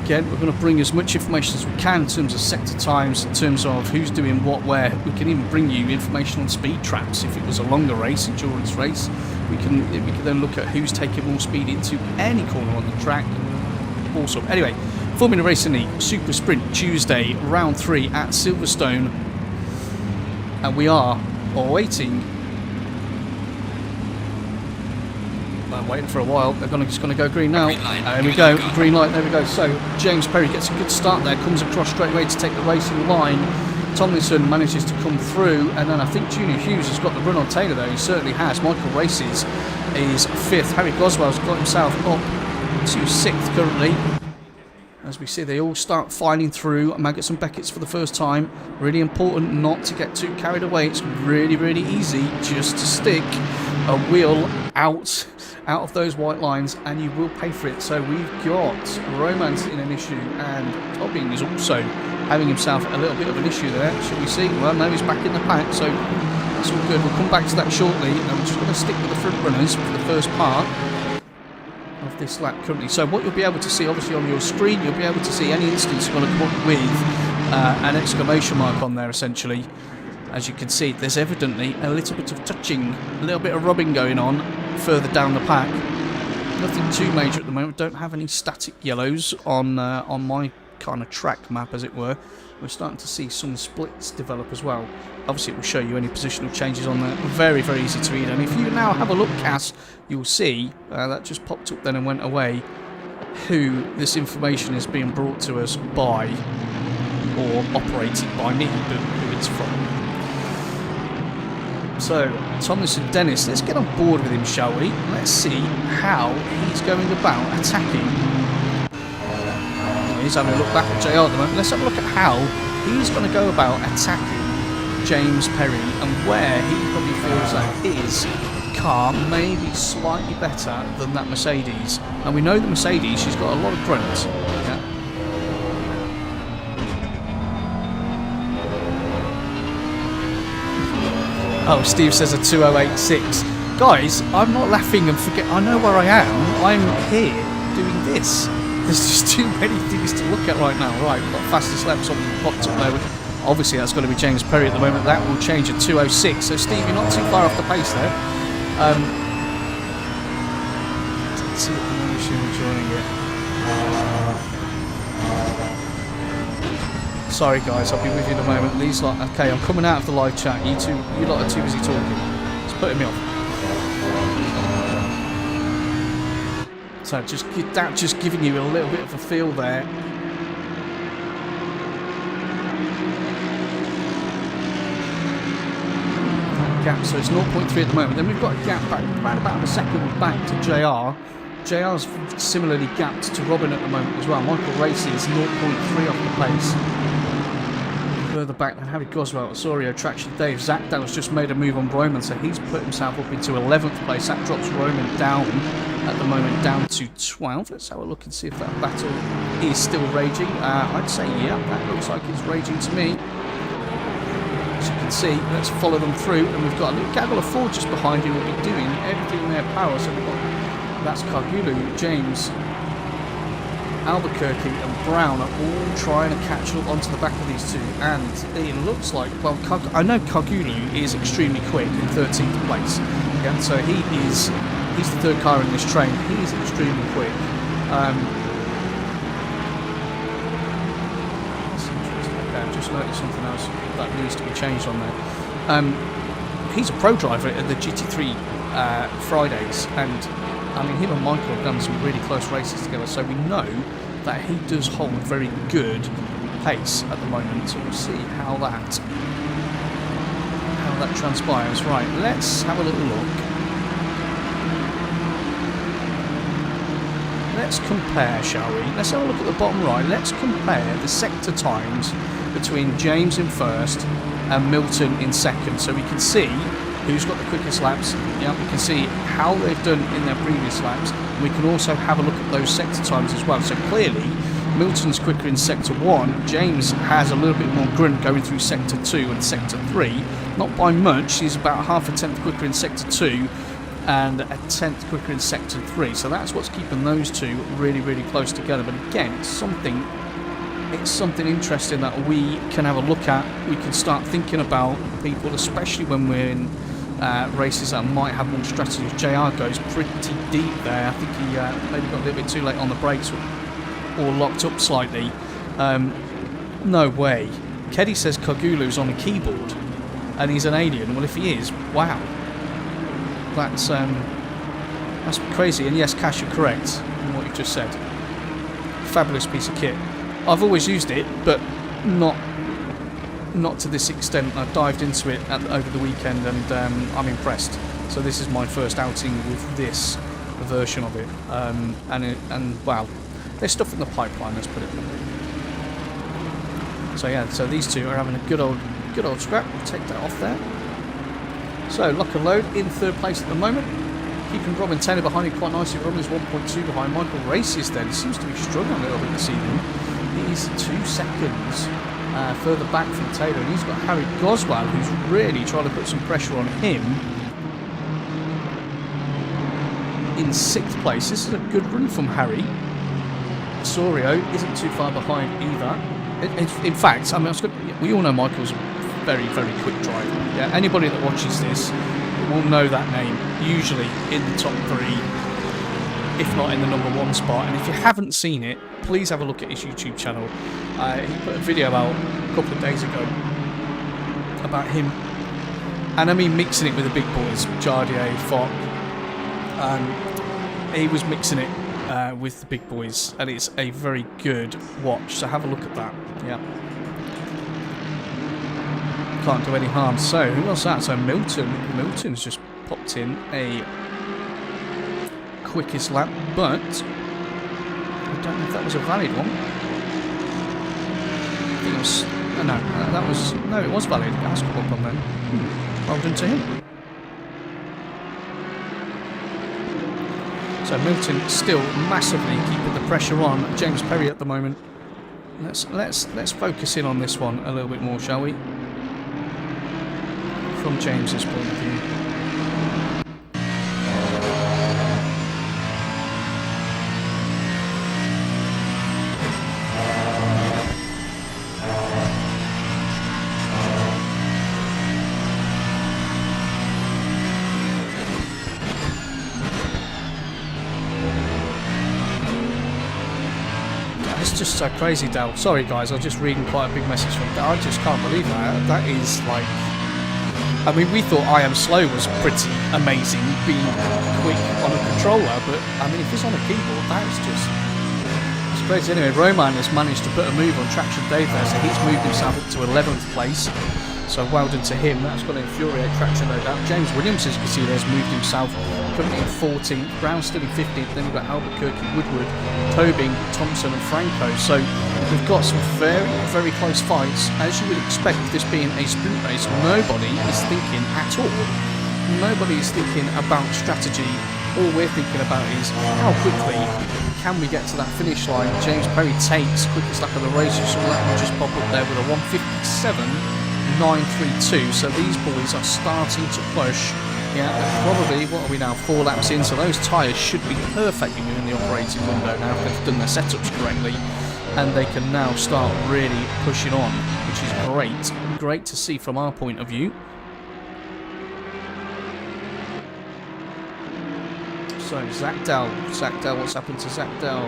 Again, we're going to bring as much information as we can in terms of sector times, in terms of who's doing what where. We can even bring you information on speed traps. If it was a longer race, endurance race, we can then look at who's taking more speed into any corner on the track. Awesome. Anyway, Formula Racing League Super Sprint Tuesday, round 3 at Silverstone, and we are awaiting. I'm waiting for a while. They're just going to go green now. There we go. Green light. There we go. So James Perry gets a good start there. Comes across straight away to take the racing line. Tomlinson manages to come through, and then I think Junior Hughes has got the run on Taylor though. He certainly has. Michael Races is 5th. Harry Goswell's got himself up to 6th currently. As we see, they all start filing through. Maggots and Beckett's for the first time. Really important not to get too carried away. It's really, really easy just to stick a wheel out of those white lines, and you will pay for it. So we've got Romance in an issue, and Tobbing is also having himself a little bit of an issue there. Shall we see? Well, no, he's back in the pack, so that's all good. We'll come back to that shortly, and I'm just going to stick with the front runners for the first part of this lap currently. So what you'll be able to see, obviously on your screen, you'll be able to see any instance you're going to come up with an exclamation mark on there, essentially. As you can see, there's evidently a little bit of touching, a little bit of rubbing going on further down the pack. Nothing too major at the moment. Don't have any static yellows on my kind of track map, as it were. We're starting to see some splits develop as well. Obviously, it will show you any positional changes on there. Very, very easy to read. And if you now have a look, Cass, you'll see that just popped up then and went away, who this information is being brought to us by, or operated by me, but who it's from. So, Thomas and Dennis, let's get on board with him, shall we? Let's see how he's going about attacking. He's having a look back at JR at the moment. Let's have a look at how he's going to go about attacking James Perry, and where he probably feels that his car may be slightly better than that Mercedes. And we know the Mercedes, she's got a lot of grunt. Yeah. Oh, Steve says a 2086. Guys, I'm not laughing and forget. I know where I am. I'm here doing this. There's just too many things to look at right now. Right, we've got fastest laps obviously popped up there. Obviously, that's got to be James Perry at the moment. That will change at 206. So, Steve, you're not too far off the pace there. Let's see what the machine joining it. Sorry guys, I'll be with you in a moment. These lot, okay, I'm coming out of the live chat. You lot are too busy talking. It's putting me off. So just giving you a little bit of a feel there. That gap, so it's 0.3 at the moment. Then we've got a gap back, around about a second back to JR. JR's similarly gapped to Robin at the moment as well. Michael Racy is 0.3 off the pace. Further back than Harry Goswell, Osorio, Traction Dave. Zach Dow's just made a move on Roman, so he's put himself up into 11th place. That drops Roman down at the moment, down to 12th. Let's have a look and see if that battle is still raging. I'd say, yeah, that looks like it's raging to me. As you can see, let's follow them through, and we've got a little gaggle of four just behind who will be doing everything in their power. So we've got, that's Cargulu, James, Albuquerque and Brown are all trying to catch up onto the back of these two, and it looks like, well, I know Cargulu is extremely quick in 13th place, yeah, so he's the third car in this train. He's extremely quick. That's interesting. Okay, I've just noticed something else that needs to be changed on there. He's a pro driver at the GT3 Fridays, and I mean, him and Michael have done some really close races together, so we know that he does hold very good pace at the moment. So we'll see how that transpires. Right, let's have a little look. Let's compare, shall we? Let's have a look at the bottom right. Let's compare the sector times between James in first and Milton in second, so we can see who's got the quickest laps. Yeah, we can see how they've done in their previous laps. And we can also have a look at those sector times as well. So clearly, Milton's quicker in sector 1. James has a little bit more grunt going through sector 2 and sector 3. Not by much. He's about half a tenth quicker in sector 2 and a tenth quicker in sector 3. So that's what's keeping those two really, really close together. But again, it's something interesting that we can have a look at. We can start thinking about people, especially when we're in races that might have more strategies. JR goes pretty deep there. I think he maybe got a little bit too late on the brakes or locked up slightly. No way. Keddy says Kogulu's on a keyboard and he's an alien. Well, if he is, wow. That's crazy. And yes, Cash, you're correct in what you've just said. Fabulous piece of kit. I've always used it, but not to this extent. I dived into it over the weekend, and I'm impressed. So this is my first outing with this version of it, and wow, there's stuff in the pipeline. Let's put it that way. So yeah, so these two are having a good old scrap. We'll take that off there. So lock and load in third place at the moment, keeping Robin Taylor behind him quite nicely. Robin's 1.2 behind. Michael Races then seems to be struggling a little bit this evening. He's 2 seconds further back from Taylor, and he's got Harry Goswell, who's really trying to put some pressure on him in 6th place. This is a good run from Harry. Sorio isn't too far behind either. In fact, I mean, we all know Michael's a very, very quick driver. Yeah, anybody that watches this will know that name, usually in the top 3, if not in the number 1 spot. And if you haven't seen it, please have a look at his YouTube channel. He put a video out a couple of days ago about him, and I mean mixing it with the big boys, Jardier, Fock. He was mixing it with the big boys, and it's a very good watch. So have a look at that. Yeah, can't do any harm. So who else that? So Milton's just popped in a quickest lap, but I don't know if that was a valid one. I think it was. No, it was valid. It has come up on there. Well done to him. So Milton still massively keeping the pressure on James Perry at the moment. Let's focus in on this one a little bit more, shall we? From James's point of view. just so crazy, Dal. Sorry, guys, I'm just reading quite a big message from Dal. I just can't believe that. That is like... I mean, we thought I Am Slow was pretty amazing, being quick on a controller, but, I mean, if it's on a keyboard, that is just... It's crazy. Anyway, Roman has managed to put a move on Traction Dave there, so he's moved himself up to 11th place. So well done to him. That's going to infuriate Traction, no doubt. James Williams, as you can see, there's moved himself currently in 14th. Brown still in 15th. Then we've got Albuquerque, Woodward, Tobing, Thompson and Franco. So we've got some very, very close fights. As you would expect, this being a sprint race, nobody is thinking at all. Nobody is thinking about strategy. All we're thinking about is how quickly can we get to that finish line. James Perry takes quickest lap of the race. You saw that one just pop up there with a 1:57.932. So these boys are starting to push. Yeah, probably, what are we now, 4 laps in, so those tyres should be perfectly within the operating window now if they've done their setups correctly, and they can now start really pushing on, which is great. Great to see from our point of view. So, Zach Dell, what's happened to Zach Dell?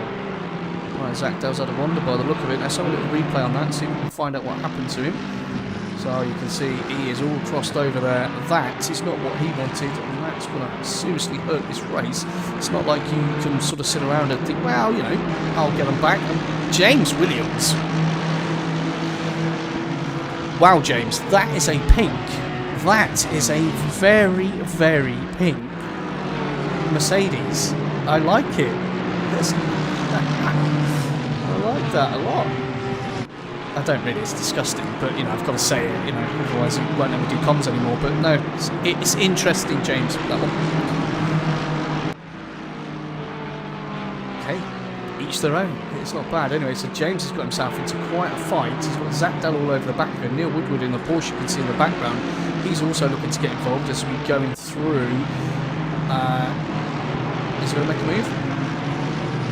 Right, Zach Dell's had a wander by the look of it. Let's have a little replay on that and see if we can find out what happened to him. So you can see he is all crossed over there. That is not what he wanted, and that's going to seriously hurt this race. It's not like you can sort of sit around and think, well, you know, I'll get them back. And James Williams. Wow, James, that is a pink. That is a very, very pink Mercedes. I like it. I like that a lot. I don't really, it's disgusting, but, you know, I've got to say it, you know, otherwise it won't let me do comms anymore. But no, it's interesting, James, that one. Okay, each their own. It's not bad. Anyway, so James has got himself into quite a fight. He's got Zach Dell all over the back of him. Neil Woodward in the Porsche, you can see in the background. He's also looking to get involved as we're going through. Is he going to make a move?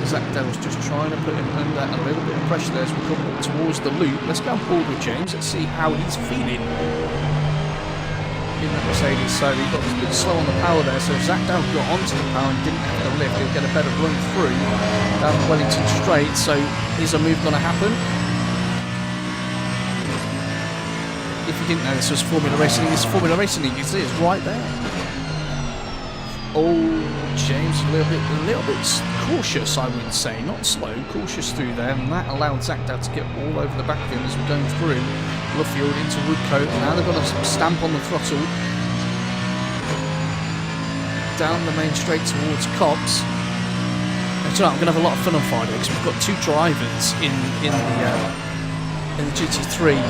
Zach Dell's just trying to put him under a little bit of pressure there as we come up towards the loop. Let's go on board with James. Let's see how he's feeling in that Mercedes. So he got a bit slow on the power there. So if Zach Dell got onto the power and didn't have the lift, he'll get a better run through down Wellington Straight. So is a move going to happen? If you didn't know this was Formula Racing League, it's Formula Racing League. You see, it's right there. Oh, James, a little bit cautious, I would say. Not slow, cautious through there, and that allowed Zach Dell to get all over the back of him as we're going through Luffield into Woodcote. Now they've got a stamp on the throttle down the main straight towards COMMS. And so I'm going to have a lot of fun on Friday because we've got 2 drivers in the GT3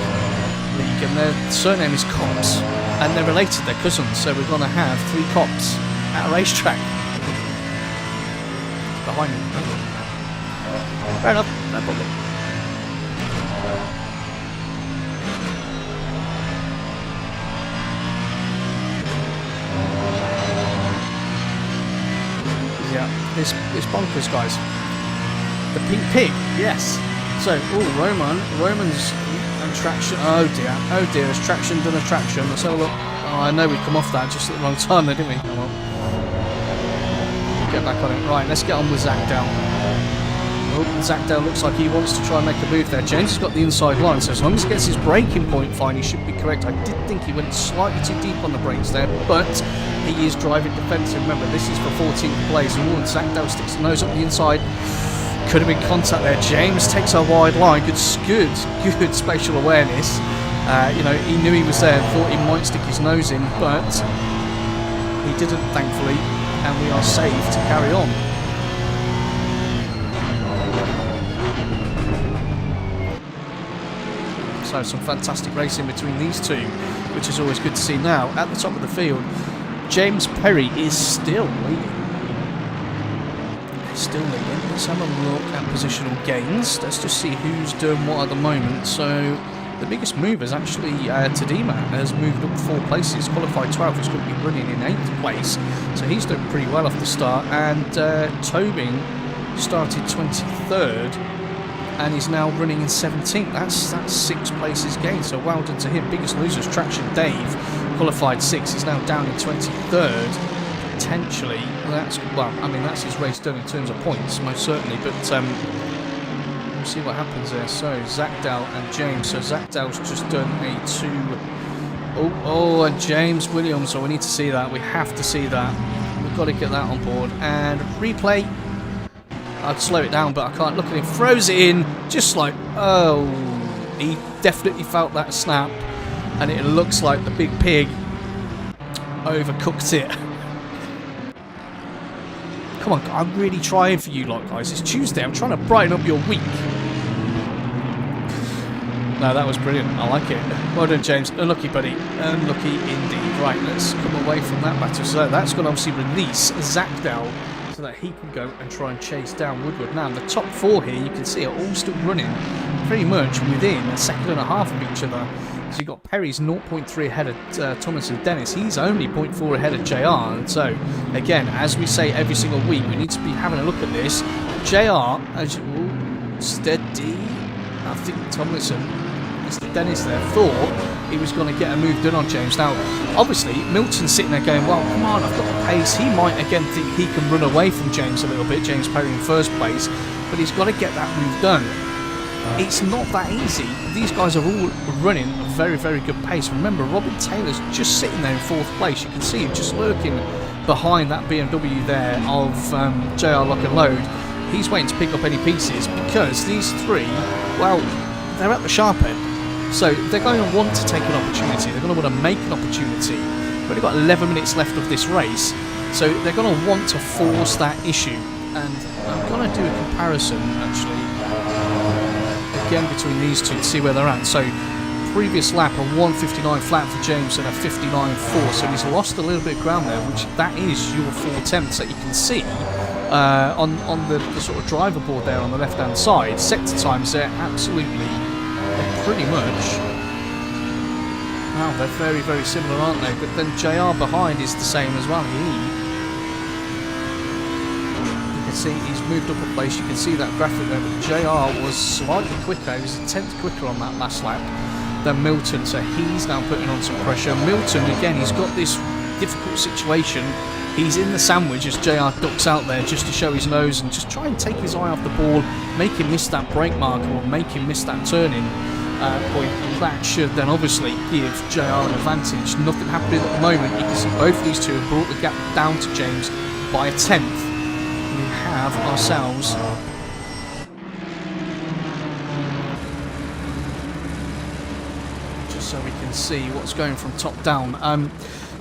league, and their surname is COMMS, and they're related, they're cousins. So we're going to have 3 COMMS at a racetrack. Behind me. Fair enough, no problem. Yeah, it's bonkers, guys. The pink pig, yes. So, Roman's and traction. Oh dear, has traction done a traction? Let's have a look. Oh, I know we come off that just at the wrong time there, didn't we? Oh, well. Get back on it. Right, let's get on with Zach Dell. Oh, Zach Dell looks like he wants to try and make a move there. James has got the inside line, so as long as he gets his braking point fine, he should be correct. I did think he went slightly too deep on the brakes there, but he is driving defensive. Remember, this is for 14th place. Oh, and Zach Dell sticks the nose up the inside. Could have been contact there. James takes a wide line. Good spatial awareness. You know, he knew he was there and thought he might stick his nose in, but he didn't, thankfully, and we are safe to carry on. So some fantastic racing between these two, which is always good to see. Now, at the top of the field, James Perry is still leading. Let's have a look at positional gains. Let's just see who's doing what at the moment. So the biggest move is actually Tadima has moved up 4 places, qualified 12th. He's going to be running in 8th place, so he's doing pretty well off the start. And Tobing started 23rd and is now running in 17th. That's 6 places gained, so well done to him. Biggest losers, Traction Dave, qualified 6th. He's now down in 23rd. Potentially, that's his race done in terms of points, most certainly. But We'll see what happens there. So Zachdale and James. So Zachdale's just done a 2. Oh, and James Williams. So we need to see that. We have to see that. We've got to get that on board. And replay. I'd slow it down, but I can't. Look at him. Throws it in. Just like, oh. He definitely felt that snap. And it looks like the big pig overcooked it. Come on, I'm really trying for you lot, guys. It's Tuesday. I'm trying to brighten up your week. No, that was brilliant. I like it. Well done, James. Unlucky, buddy. Unlucky indeed. Right, let's come away from that battle. So that's going to obviously release Zachdale so that he can go and try and chase down Woodward. Now, the top 4 here, you can see, are all still running pretty much within a second and a half of each other. So you've got Perry's 0.3 ahead of Thomas and Dennis. He's only 0.4 ahead of JR. And so, again, as we say every single week, we need to be having a look at this. JR, as you, steady. I think Tomlinson, Mr. Dennis there, thought he was going to get a move done on James. Now, obviously, Milton's sitting there going, well, come on, I've got the pace. He might, again, think he can run away from James a little bit, James Perry in first place, but he's got to get that move done. It's not that easy. These guys are all running a very, very good pace. Remember, Robin Taylor's just sitting there in 4th place. You can see him just lurking behind that BMW there of JR Lock and Load. He's waiting to pick up any pieces because these 3, well, they're at the sharp end. So they're going to want to take an opportunity. They're going to want to make an opportunity. We've only got 11 minutes left of this race. So they're going to want to force that issue. And I'm going to do a comparison, actually, again between these two to see where they're at. So previous lap a 1:59 flat for James and a 59.4, so he's lost a little bit of ground there, which that is your 4 attempts that you can see on the sort of driver board there on the left hand side. Sector times they're pretty much, wow, they're very, very similar, aren't they? But then JR behind is the same as well. You can see he's moved up a place. You can see that graphic there, but JR was slightly quicker. He was a tenth quicker on that last lap than Milton, so he's now putting on some pressure. Milton, again, he's got this difficult situation. He's in the sandwich as JR ducks out there just to show his nose and just try and take his eye off the ball, make him miss that brake marker or make him miss that turning point. That should then obviously give JR an advantage. Nothing happening at the moment. You can see both of these two have brought the gap down to James by a tenth. We have ourselves just so we can see what's going from top down.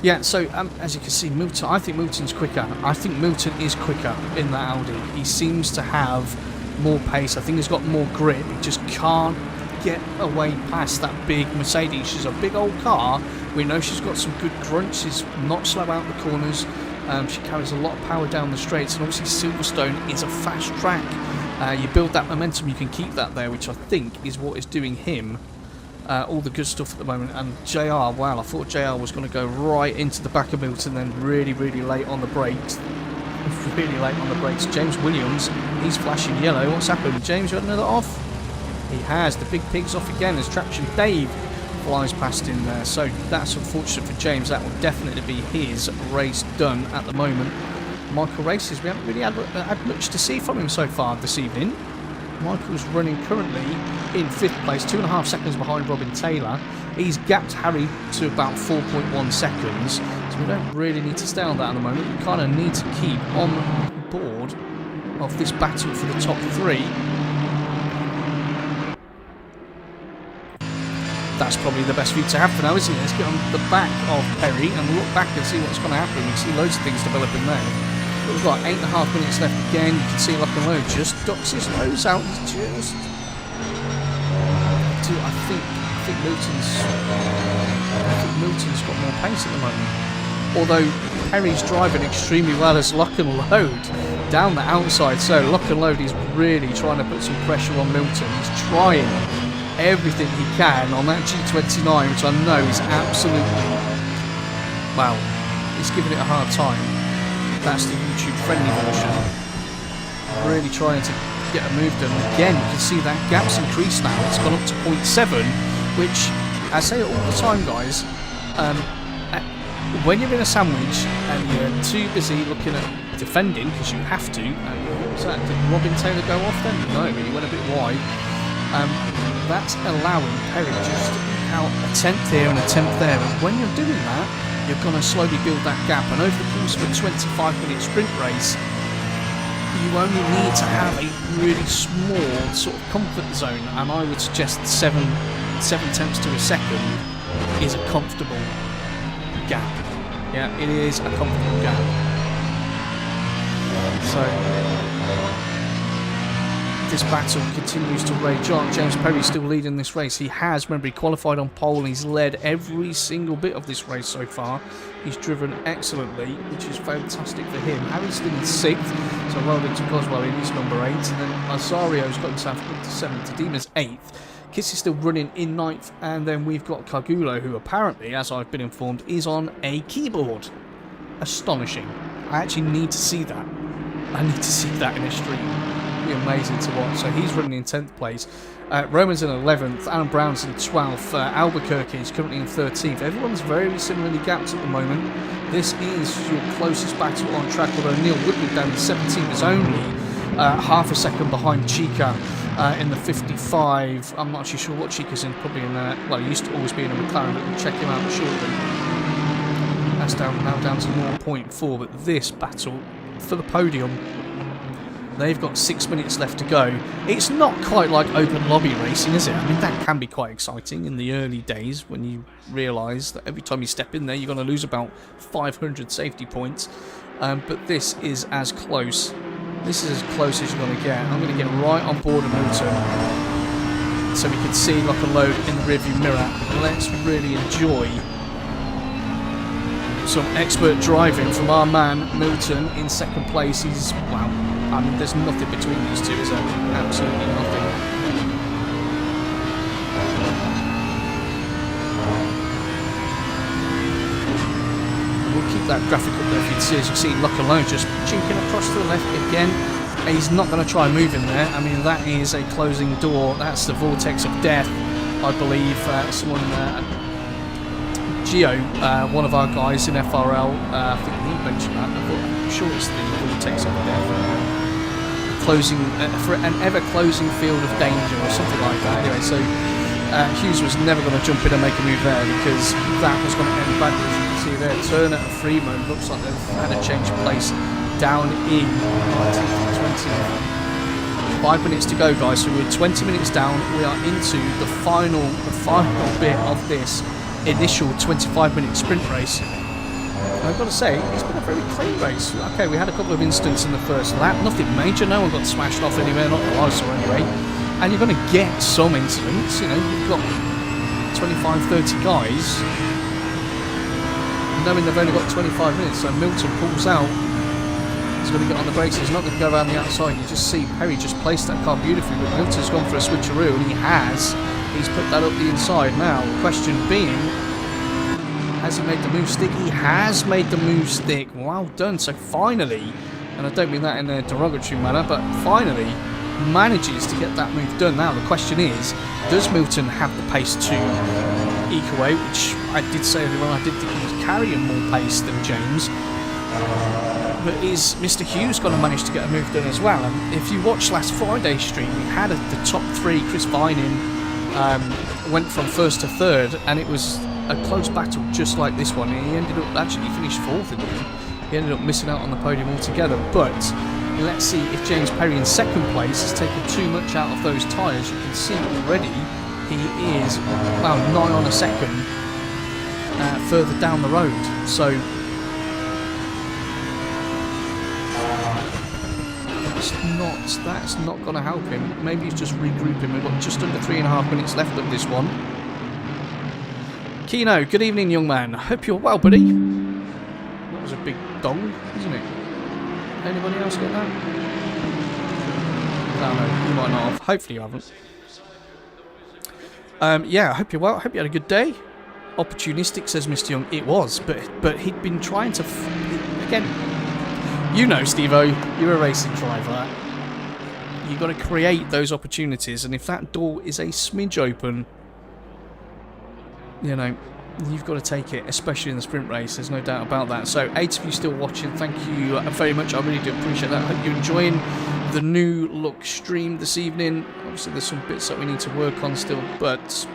Yeah, so as you can see, Milton, I think Milton's quicker. I think Milton is quicker in that Audi. He seems to have more pace. I think he's got more grip. He just can't get away past that big Mercedes. She's a big old car. We know she's got some good grunts. She's not slow out the corners. She carries a lot of power down the straights, and obviously Silverstone is a fast track. You build that momentum, you can keep that there, which I think is what is doing him all the good stuff at the moment. And JR, wow, I thought JR was going to go right into the back of Milton, then really, really late on the brakes. Really late on the brakes. James Williams, he's flashing yellow. What's happened? James, you had another off? He has. The big pig's off again as Traction Dave flies past him there. So that's unfortunate for James. That will definitely be his race done at the moment. Michael races, we haven't really had much to see from him so far this evening. Michael's running currently in 5th place, 2.5 seconds behind Robin Taylor. He's gapped Harry to about 4.1 seconds, so we don't really need to stay on that at the moment. We kind of need to keep on board of this battle for the top 3. That's probably the best view to have for now, isn't it? Let's get on the back of Perry and look back and see what's going to happen. We can see loads of things developing there. But we've got 8.5 minutes left again. You can see Lock and Load just ducks his nose out. He's just... I think Milton's got more pace at the moment. Although Perry's driving extremely well as Lock and Load down the outside. So Lock and Load is really trying to put some pressure on Milton. He's trying everything he can on that G29, which I know is absolutely, well, he's giving it a hard time. That's the YouTube friendly version. Really trying to get a move done. Again, you can see that gap's increased now. It's gone up to 0.7, which I say it all the time, guys. When you're in a sandwich and you're too busy looking at defending, because you have to. What was that? Did Robin Taylor go off then? No, he went a bit wide. That's allowing Perry just to eke out a 10th here and a 10th there. And when you're doing that, you're going to slowly build that gap. And over the course of a 25-minute sprint race, you only need to have a really small sort of comfort zone. And I would suggest 7 tenths to a second is a comfortable gap. Yeah, it is a comfortable gap. So this battle continues to rage on. James Perry still leading this race. He has, remember, he qualified on pole. He's led every single bit of this race so far. He's driven excellently, which is fantastic for him. Harry's still in 6th, so well done to Coswell, he's number 8. And then Azario's got himself up to 7th. Dima's 8th. Kiss is still running in 9th. And then we've got Cargulo, who apparently, as I've been informed, is on a keyboard. Astonishing. I actually need to see that. I need to see that in a stream. Be amazing to watch. So he's running in 10th place. Roman's in 11th. Alan Brown's in 12th. Albuquerque is currently in 13th. Everyone's very similarly gapped at the moment. This is your closest battle on track, although Neil Woodward down in 17th is only half a second behind Chica in the 55. I'm not actually sure what Chica's in. Probably in well, he used to always be in a McLaren, but we'll check him out shortly. That's now down to 0.4. But this battle for the podium, they've got 6 minutes left to go. It's not quite like open lobby racing, is it? I mean, that can be quite exciting in the early days when you realise that every time you step in there, you're going to lose about 500 safety points. But this is as close. This is as close as you're going to get. I'm going to get right on board of Milton so we can see lock and load in the rearview mirror. Let's really enjoy some expert driving from our man Milton in 2nd place. He's, wow, I mean, there's nothing between these two, is there? Absolutely nothing. We'll keep that graphic up there for you to see. As you see, Lock Alone just chinking across to the left again. He's not going to try and move in there. I mean, that is a closing door. That's the vortex of death, I believe. Someone, Gio, one of our guys in FRL, I think he mentioned that. I'm sure it's the vortex of death. Closing for an ever-closing field of danger or something like that. Anyway, so Hughes was never going to jump in and make a move there because that was going to end badly. As you can see there, Turner and Freeman looks like they've had a change of place down in 19th and 20th. 5 minutes to go, guys. So we're 20 minutes down. We are into the final bit of this initial 25-minute sprint race. I've got to say, it's been a very clean race. Okay, we had a couple of incidents in the first lap, nothing major, no one got smashed off anywhere, not that I saw anyway. And you're going to get some incidents, you know, you've got 25, 30 guys, knowing they've only got 25 minutes, so Milton pulls out, he's going to get on the brakes, he's not going to go around the outside. You just see Perry just placed that car beautifully, but Milton's gone for a switcheroo, and he's put that up the inside. Now, the question being, has he made the move stick? He has made the move stick. Well done. So finally, and I don't mean that in a derogatory manner, but finally manages to get that move done. Now the question is, does Milton have the pace to eke away? Which I did say earlier on, I did think he was carrying more pace than James. But is Mr. Hughes going to manage to get a move done as well? And if you watched last Friday's stream, we had the top 3. Chris Vining went from 1st to 3rd, and it was a close battle just like this one. He ended up actually finished 4th in the end. He ended up missing out on the podium altogether. But let's see if James Perry in 2nd place has taken too much out of those tyres. You can see already he is about 9 on a second further down the road. So that's not going to help him. Maybe he's just regrouping. We've got just under 3.5 minutes left of this one. Kino, good evening, young man. Hope you're well, buddy. That was a big dong, isn't it? Anybody else get that? No, you might not have. Hopefully you haven't. Yeah, I hope you're well. Hope you had a good day. Opportunistic, says Mr. Young. It was, but he'd been trying to... Again, you know, Steve-O, you're a racing driver. You've got to create those opportunities, and if that door is a smidge open, you know, You've got to take it, especially in the sprint race. There's no doubt about that. So 8 of you still watching, thank you very much. I really do appreciate that. I hope you're enjoying the new look stream this evening. Obviously there's some bits that we need to work on still, but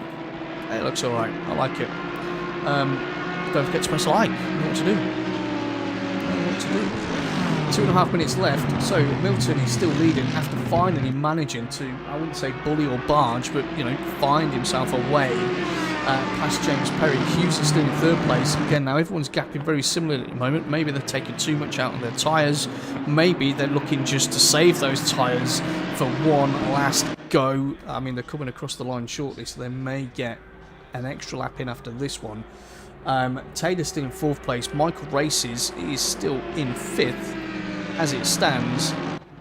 it looks alright. I like it. Don't forget to press like. You know what to do. You know what to do. 2.5 minutes left, so Milton is still leading after finally managing to, I wouldn't say bully or barge, but, you know, find himself a way past James Perry. Hughes is still in 3rd place. Again, now everyone's gapping very similar at the moment. Maybe they're taking too much out on their tyres. Maybe they're looking just to save those tyres for one last go. I mean, they're coming across the line shortly, so they may get an extra lap in after this one. Taylor's still in 4th place. Michael Races is still in 5th. As it stands,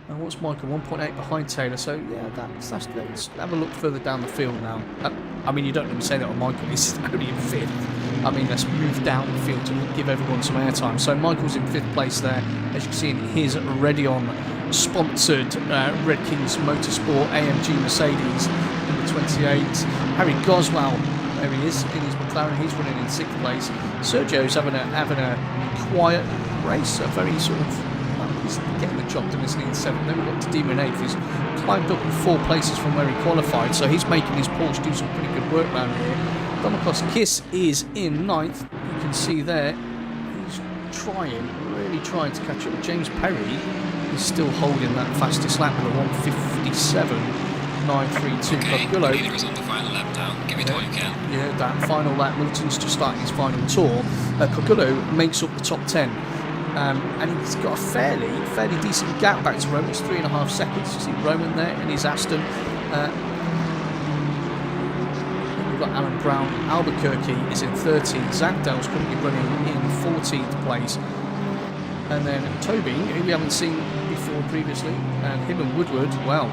and what's Michael? 1.8 behind Taylor. So yeah, let's have a look further down the field now. I mean, you don't let me say that on Michael. He's only in 5th. I mean, let's move down the field to give everyone some airtime. So Michael's in 5th place there, as you can see in his Redion sponsored Red Kings Motorsport AMG Mercedes number 28. Harry Goswell, there he is in his McLaren. He's running in 6th place. Sergio's having a quiet race, a very sort of. He's getting the job done, isn't he, in 7th. Then we've got Tadema in 8th. He's climbed up 4 places from where he qualified, so he's making his Porsche do some pretty good work around here. Domikos Kiss is in 9th. You can see there, he's really trying to catch up. James Perry is still holding that fastest lap with a 1:57.932. Okay, Cogullo, the leader is on the final lap now. Give it all you can. Yeah, that final lap. Milton's just starting his final tour. Cogullo makes up the top 10. And he's got a fairly decent gap back to Roman. It's 3.5 seconds. You see Roman there in his Aston. We've got Alan Brown. Albuquerque is in 13th. Zagdale's currently running in 14th place. And then Toby, who we haven't seen before previously, and him and Woodward. Well,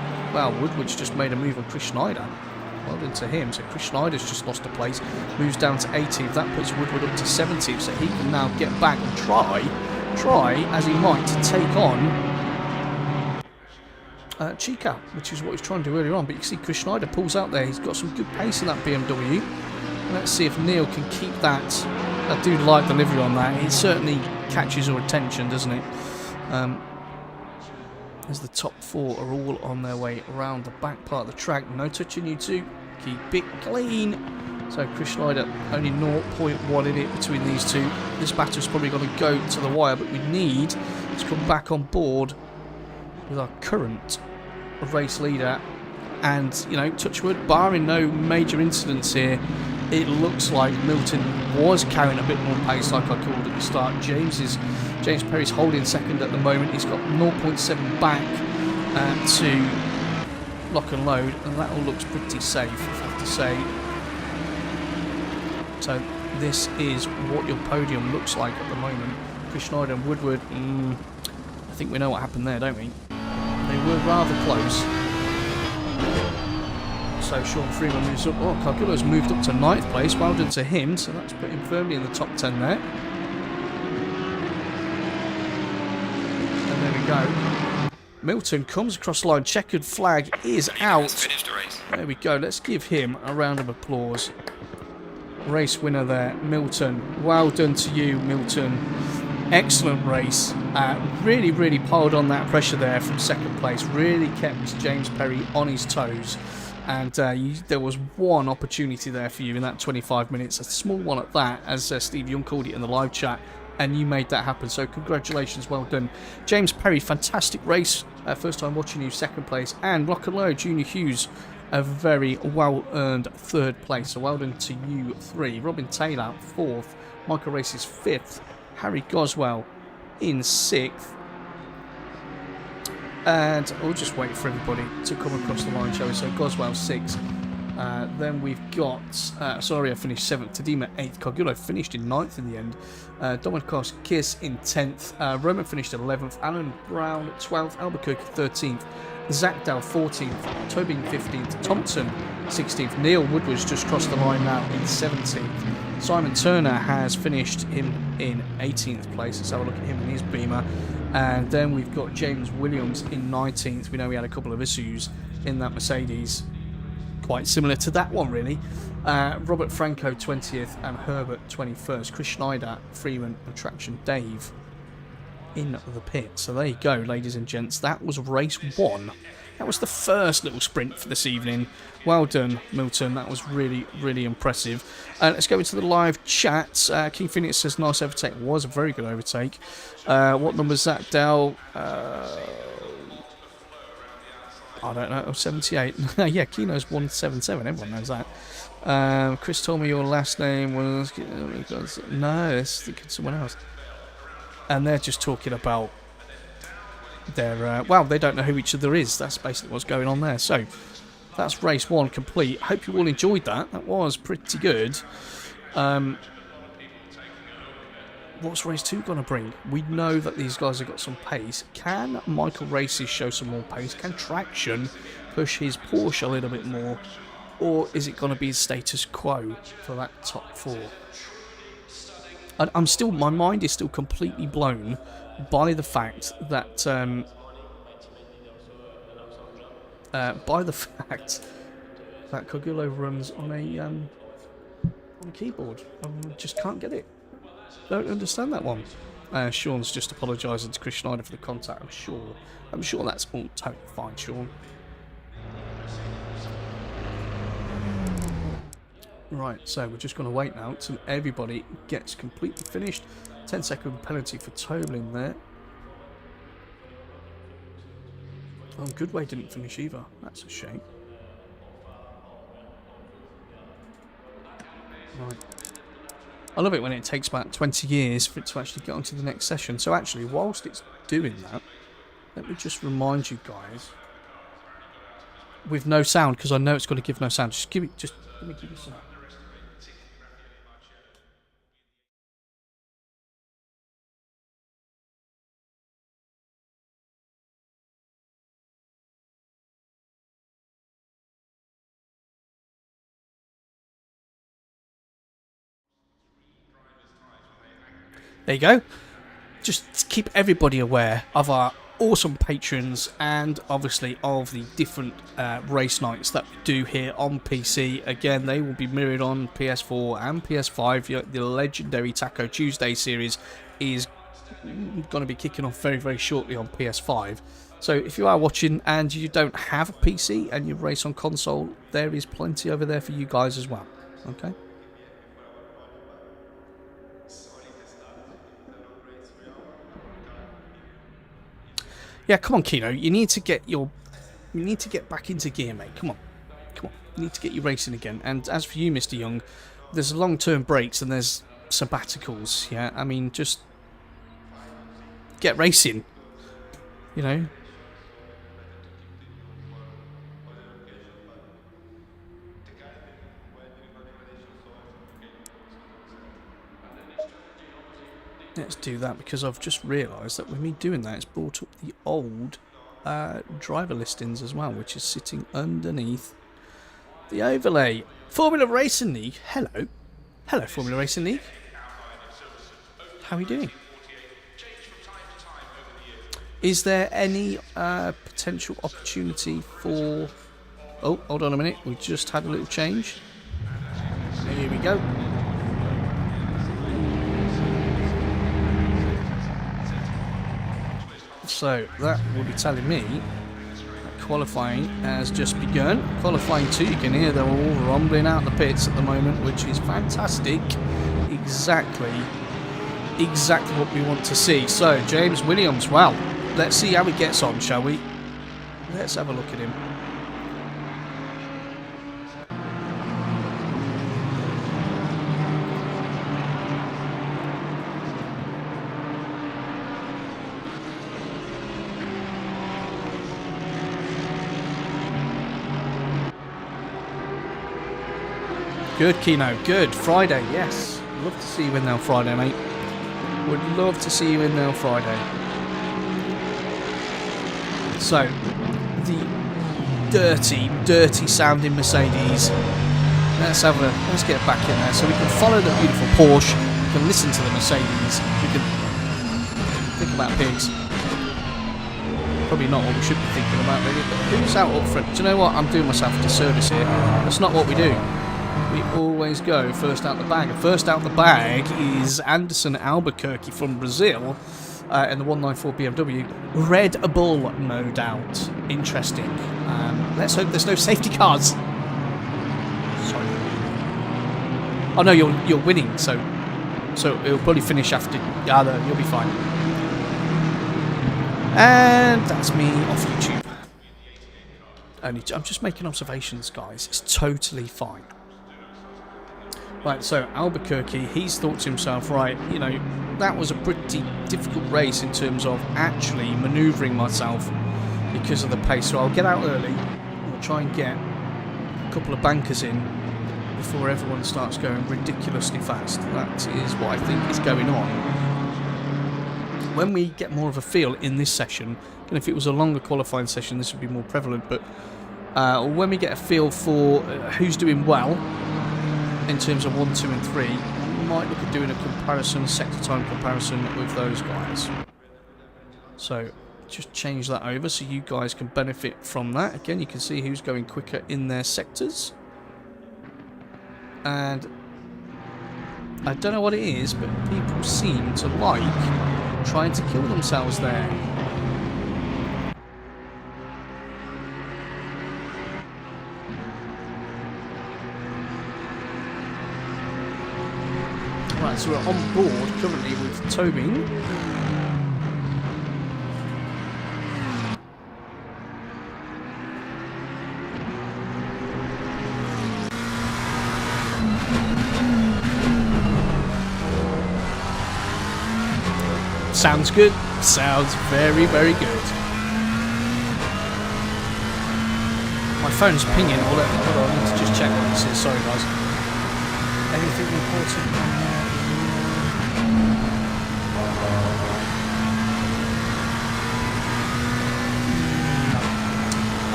Woodward's just made a move on Chris Schneider. Well done to him. So Chris Schneider's just lost a place. Moves down to 18th. That puts Woodward up to 17th. So he can now get back and try as he might to take on Chica, which is what he's trying to do earlier on. But you can see Chris Schneider pulls out there. He's got some good pace in that BMW. Let's see if Neil can keep that. I do like the livery on that. It certainly catches our attention, doesn't it? As the top 4 are all on their way around the back part of the track. No touching you two. Keep it clean. So Chris Schneider only 0.1 in it between these two. This battle's probably going to go to the wire, but we need to come back on board with our current race leader. And, you know, touch wood, barring no major incidents here, it looks like Milton was carrying a bit more pace like I called at the start. James Perry's holding 2nd at the moment. He's got 0.7 back to lock and load, and that all looks pretty safe, I have to say. So this is what your podium looks like at the moment. Chris Schneider and Woodward, I think we know what happened there, don't we? They were rather close. So Sean Freeman moves up. Oh, Cogullo's moved up to 9th place. Well done to him. So that's put him firmly in the top 10 there. And there we go. Milton comes across the line. Checkered flag is out. Finished the race. There we go. Let's give him a round of applause. Race winner there, Milton. Well done to you, Milton. Excellent race. Really piled on that pressure there from 2nd place. Really kept James Perry on his toes. And there was one opportunity there for you in that 25 minutes. A small one at that, as Steve Young called it in the live chat. And you made that happen. So congratulations, well done. James Perry, fantastic race. First time watching you, 2nd place. And Lock and Load, Junior Hughes, a very well-earned 3rd place. So well done to you 3. Robin Taylor, 4th. Michael Races, 5th. Harry Goswell in 6th. And we'll just wait for everybody to come across the line, shall we? So Goswell 6th. Then we've got Soria finished 7th. Tadema 8th. Cogullo finished in 9th in the end. Domikos Kiss in 10th. Roman finished 11th. Alan Brown 12th. Albuquerque 13th. Zagdale 14th, Tobin 15th, Thompson 16th, Neil Woodward's just crossed the line now in 17th. Simon Turner has finished him in 18th place. Let's have a look at him in his Beamer. And then we've got James Williams in 19th. We know we had a couple of issues in that Mercedes. quite similar to that one, really. Robert Franco 20th and Herbert 21st. Chris Schneider, Freeman and Traction Dave in the pit. So there you go, ladies and gents. That was race 1. That was the first little sprint for this evening. Well done, Milton. That was really, really impressive. Let's go into the live chat. King Phoenix says, nice overtake. It was a very good overtake. What number is that, Dell? I don't know. 78. Yeah, Kino's 177. Everyone knows that. Chris told me your last name was... No, it's someone else. And they're just talking about their... well, they don't know who each other is. That's basically what's going on there. So, that's race 1 complete. Hope you all enjoyed that. That was pretty good. What's race 2 going to bring? We know that these guys have got some pace. Can Michael Races show some more pace? Can Traction push his Porsche a little bit more? Or is it going to be status quo for that top 4? I'm still... My mind is still completely blown by the fact that... Cogullo runs on a keyboard. I just can't get it. Don't understand that one. Sean's just apologising to Chris Schneider for the contact. I'm sure that's all totally fine, Sean. Right, so we're just going to wait now till everybody gets completely finished. 10-second penalty for Toblin there. Oh, Goodway didn't finish either. That's a shame. Right. I love it when it takes about 20 years for it to actually get onto the next session. So actually, whilst it's doing that, let me just remind you guys, with no sound, because I know it's got to give no sound. Let me give you some. There you go. Just to keep everybody aware of our awesome patrons and obviously of the different race nights that we do here on PC. Again, they will be mirrored on PS4 and PS5. The legendary Taco Tuesday series is going to be kicking off very, very shortly on PS5. So if you are watching and you don't have a PC and you race on console, there is plenty over there for you guys as well. Okay? Yeah, come on, Kino. You need to get back into gear, mate. Come on. You need to get you racing again. And as for you, Mr. Young, there's long-term breaks and there's sabbaticals. Yeah, I mean, just get racing. You know. Let's do that, because I've just realised that with me doing that, it's brought up the old driver listings as well, which is sitting underneath the overlay. Formula Racing League. Hello, Formula Racing League. How are you doing? Is there any potential opportunity for... Oh, hold on a minute. We just had a little change. Here we go. So that will be telling me that qualifying has just begun. Qualifying 2, you can hear they're all rumbling out the pits at the moment, which is fantastic. Exactly what we want to see. So James Williams, well, let's see how he gets on, shall we? Let's have a look at him. Good, Kino. Good. Friday, yes. Love to see you in there on Friday, mate. Would love to see you in there on Friday. So, the dirty sounding Mercedes. Let's get back in there so we can follow the beautiful Porsche. We can listen to the Mercedes. We can think about pigs. Probably not what we should be thinking about, really. But who's out up front? Do you know what? I'm doing myself a disservice here. That's not what we do. We always go first out the bag. And first out the bag is Anderson Albuquerque from Brazil in the 194 BMW. Red Bull, no doubt. Interesting. Let's hope there's no safety cars. Sorry. Oh no, you're winning, so it'll probably finish after. Yeah, no, you'll be fine. And that's me off YouTube. I'm just making observations, guys. It's totally fine. Right, so Albuquerque, he's thought to himself, right, you know, that was a pretty difficult race in terms of actually manoeuvring myself because of the pace. So I'll get out early. I'll try and get a couple of bankers in before everyone starts going ridiculously fast. That is what I think is going on. When we get more of a feel in this session, and if it was a longer qualifying session, this would be more prevalent, but when we get a feel for who's doing well in terms of 1, 2 and 3, we might look at doing a comparison, sector time comparison with those guys. So just change that over so you guys can benefit from that. Again, you can see who's going quicker in their sectors. And I don't know what it is, but people seem to like trying to kill themselves there. Right, so we're on board currently with Tobin. Sounds good. Sounds very, very good. My phone's pinging. Hold on, I need to just check what this is. Sorry, guys. Anything important?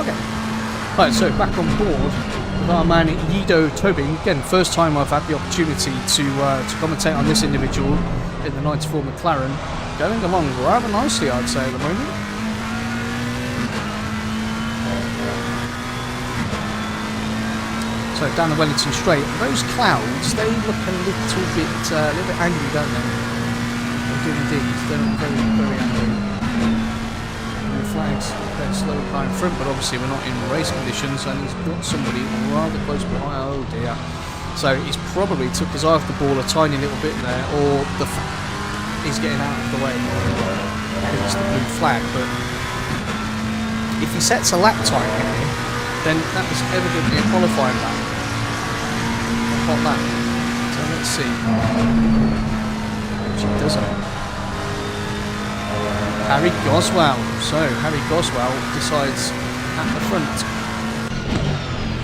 Okay. Right, so back on board with our man Yido Tobin. Again, first time I've had the opportunity to commentate on this individual in the 94 McLaren. Going along rather nicely, I'd say, at the moment. So down the Wellington Straight, those clouds, they look a little bit angry, don't they? They do indeed. They look very, very angry. And the flag's a slow car in front, but obviously we're not in race conditions, and he's got somebody rather close behind. Oh dear. So he's probably took his eye off the ball a tiny little bit there, or the he's getting out of the way because it's the blue flag. But if he sets a lap time here, then that was evidently a qualifying lap. Hot lap. So let's see. Which he doesn't. Harry Goswell. So Harry Goswell decides at the front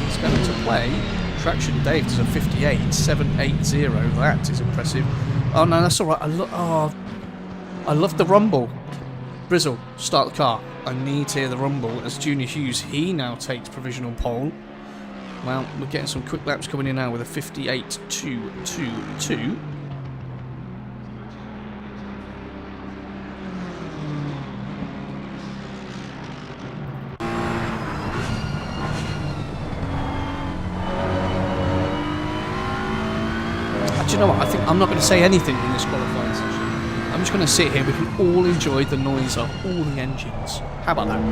he's going to play Traction Dave does a 58.780. That is impressive. Oh no, that's all right. I love the rumble. Brizzle, start the car. I need to hear the rumble as Junior Hughes, he now takes provisional pole. Well, we're getting some quick laps coming in now with a 58.222. Do you know what? I think I'm not going to say anything in this qualifying session. I'm just going to sit here. We can all enjoy the noise of all the engines. How about that?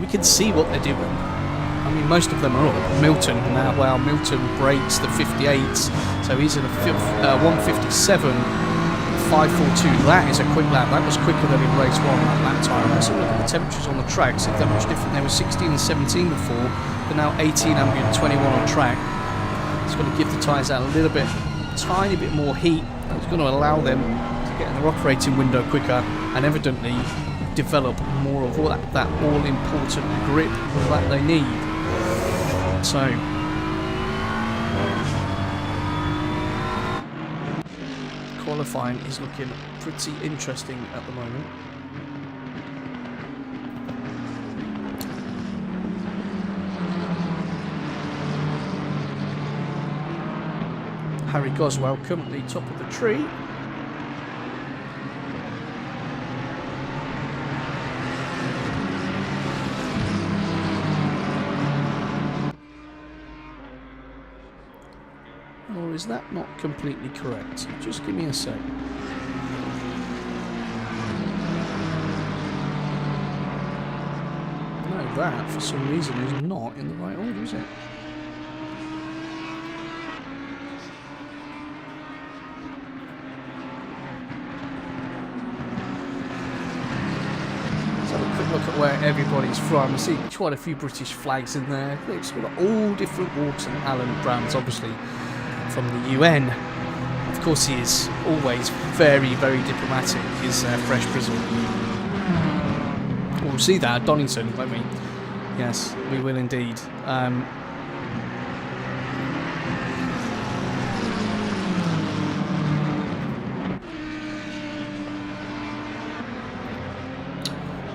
We can see what they're doing. I mean, most of them are up. Milton now. Well, Milton breaks the 58s, so he's in a 157.542. That is a quick lap. That was quicker than in race 1 that lap time. Let's have a look at the temperatures on the track. See if they're much different. They were 16 and 17 before. They're now 18 ambient, 21 on track. It's going to give the tyres out a little bit, tiny bit more heat. That's going to allow them to get in their operating window quicker and evidently develop more of that all-important grip that they need. So, qualifying is looking pretty interesting at the moment. Harry Goswell currently top of the tree. Or is that not completely correct? Just give me a sec. No, that, for some reason, is not in the right order, is it? Look at where everybody's from. I see quite a few British flags in there. It's got all different walks and Alan Brand's obviously from the UN. Of course he is always very, very diplomatic, his fresh Brizzle. We'll see that at Donington, won't we? Yes, we will indeed.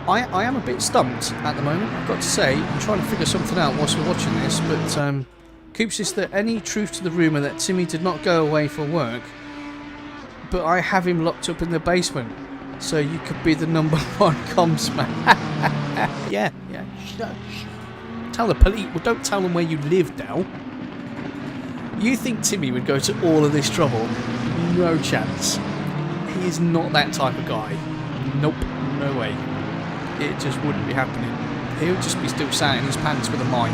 I am a bit stumped at the moment, I've got to say. I'm trying to figure something out whilst we're watching this, but Coops, is there any truth to the rumour that Timmy did not go away for work, but I have him locked up in the basement, so you could be the #1 comms man? Yeah. Shush. Tell the police. Well, don't tell them where you live now. You think Timmy would go to all of this trouble? No chance. He is not that type of guy. Nope, no way. It just wouldn't be happening. He'll just be still sat in his pants with a mic.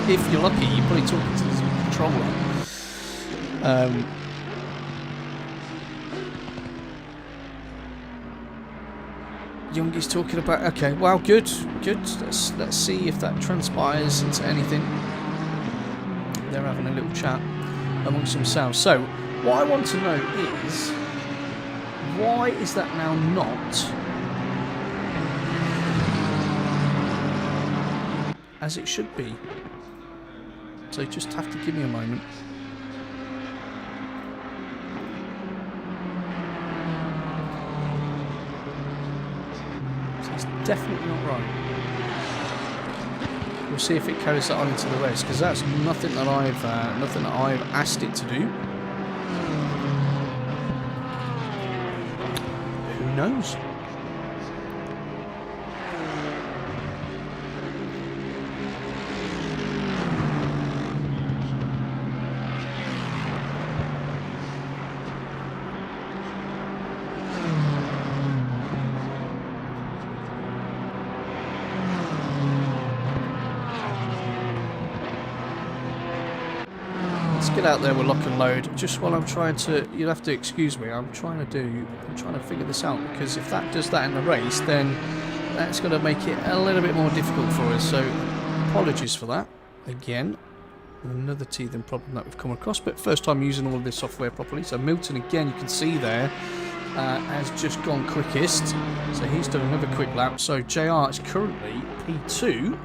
If you're lucky, you're probably talking to the controller. Youngie's talking about... Okay, well, good. Let's see if that transpires into anything. They're having a little chat amongst themselves. So, what I want to know is... why is that now not... as it should be? So you just have to give me a moment. So it's definitely not right. We'll see if it carries that on into the race, because that's nothing that I've asked it to do. Who knows? Get out there with lock and load. Just while I'm trying to, you'll have to excuse me, I'm trying to figure this out, because if that does that in the race, then that's going to make it a little bit more difficult for us. So apologies for that. Again, another teething problem that we've come across, but first time using all of this software properly. So Milton, again, you can see there, has just gone quickest. So he's done another quick lap. So JR is currently P2.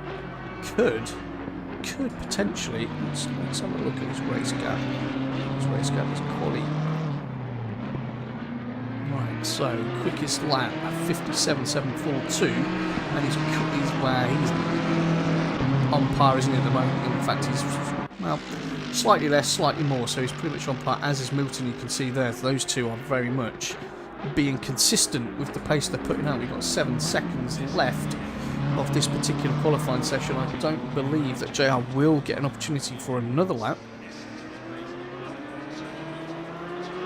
Could potentially, let's have a look at his race gap. His race gap is quality. Right, so quickest lap at 57.742, and he's on par, isn't he, at the moment? In fact, he's, well, slightly less, slightly more, so he's pretty much on par, as is Milton. You can see there, those two are very much being consistent with the pace they're putting out. We've got 7 seconds left of this particular qualifying session. I don't believe that JR will get an opportunity for another lap.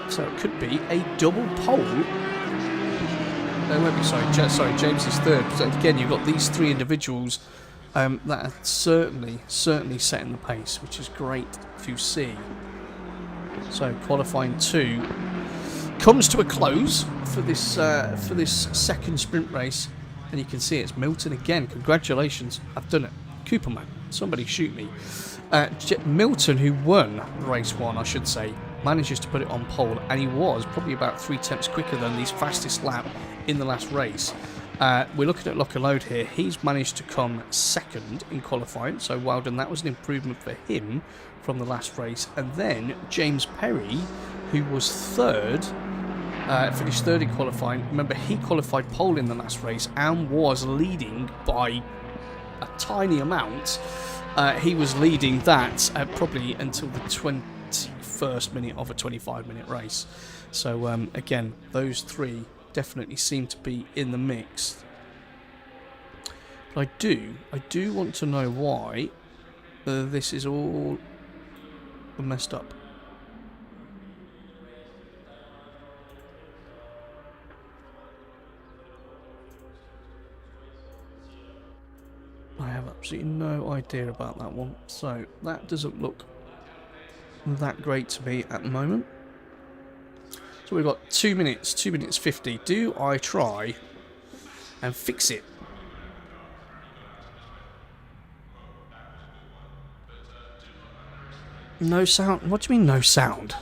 So it could be a double pole. Sorry, James is third. So again, you've got these three individuals that are certainly setting the pace, which is great to see. So qualifying 2 comes to a close for this second sprint race. And you can see it's Milton again. Congratulations, I've done it. Cooperman, somebody shoot me. Milton, who won race 1, I should say, manages to put it on pole, and he was probably about 3 tenths quicker than his fastest lap in the last race. We're looking at lock and load here. He's managed to come second in qualifying, so well done. That was an improvement for him from the last race. And then James Perry, who was third, finished third in qualifying. Remember, he qualified pole in the last race and was leading by a tiny amount. He was leading that probably until the 21st minute of a 25-minute race. So again, those three definitely seem to be in the mix. But I do want to know why this is all messed up. absolutely no idea about that one. So that doesn't look that great to me at the moment. So we've got 2 minutes, 2 minutes 50. Do I try and fix it? No sound? What do you mean no sound?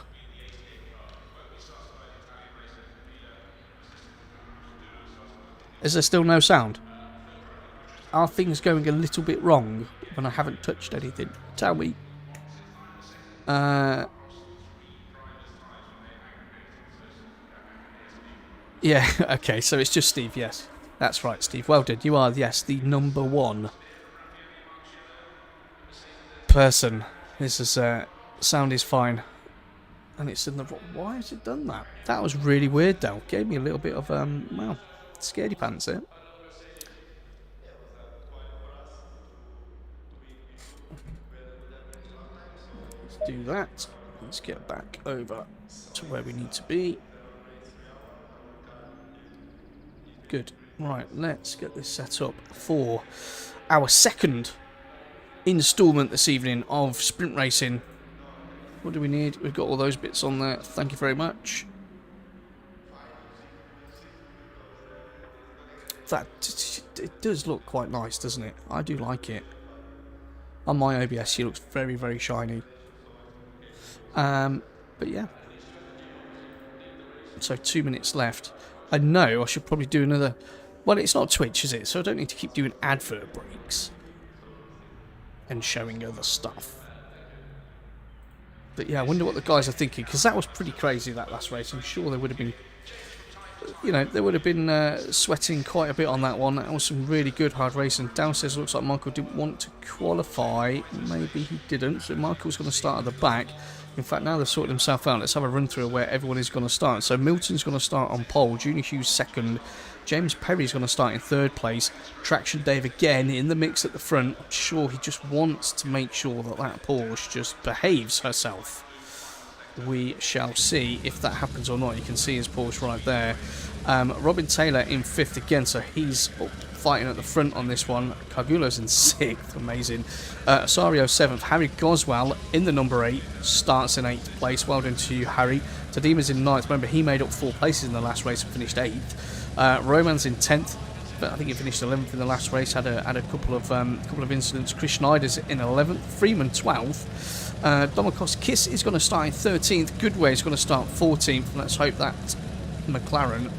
Is there still no sound? Are things going a little bit wrong when I haven't touched anything? Tell me. Yeah, okay, so it's just Steve, yes. That's right, Steve. Well done. You are, yes, the number one person. This is, sound is fine. And it's in the... Why has it done that? That was really weird, though. Gave me a little bit of, well, scaredy pants there. Let's do that. Let's get back over to where we need to be. Good. Right, let's get this set up for our second instalment this evening of sprint racing. What do we need? We've got all those bits on there. Thank you very much. That it does look quite nice, doesn't it? I do like it. On my OBS, he looks very, very shiny. But yeah. So 2 minutes left. I know I should probably do another... Well, it's not Twitch, is it? So I don't need to keep doing advert breaks and showing other stuff. But yeah, I wonder what the guys are thinking, because that was pretty crazy, that last race. I'm sure they would have been, you know, they would have been sweating quite a bit on that one. That was some really good hard racing. Downstairs, looks like Michael didn't want to qualify. Maybe he didn't. So Michael's going to start at the back. In fact, now they've sorted himself out. Let's have a run through where everyone is going to start. So Milton's going to start on pole. Junior Hughes second. James Perry's going to start in third place. Traction Dave again in the mix at the front. I'm sure he just wants to make sure that that Porsche just behaves herself. We shall see if that happens or not. You can see his Porsche right there. Robin Taylor in fifth again, so he's fighting at the front on this one. Cargulo's in sixth, amazing. Osario seventh. Harry Goswell in the number 8 starts in 8th place. Well done to you, Harry. Tadima's in 9th. Remember, he made up 4 places in the last race and finished 8th. Roman's in 10th, but I think he finished 11th in the last race. Had a couple of incidents. Chris Schneider's in 11th. Freeman 12th. Domikos Kiss is going to start in 13th. Goodway is going to start 14th. Let's hope that McLaren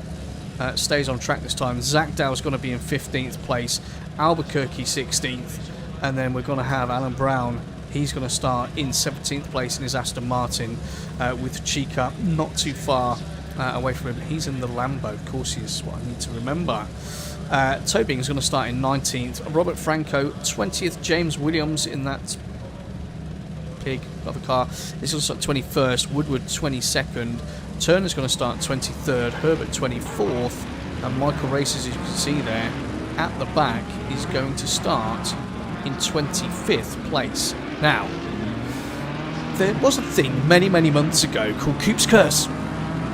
stays on track this time. Zach Dow's going to be in 15th place. Albuquerque 16th. And then we're going to have Alan Brown. He's going to start in 17th place in his Aston Martin with Chica not too far away from him. He's in the Lambo, of course he is, what I need to remember. Tobing is going to start in 19th. Robert Franco 20th. James Williams in that pig of a car is going to start 21st. Woodward 22nd. Turner's going to start 23rd. Herbert 24th. And Michael Races, as you can see there at the back, is going to start in 25th place. Now, there was a thing many months ago called Coop's Curse.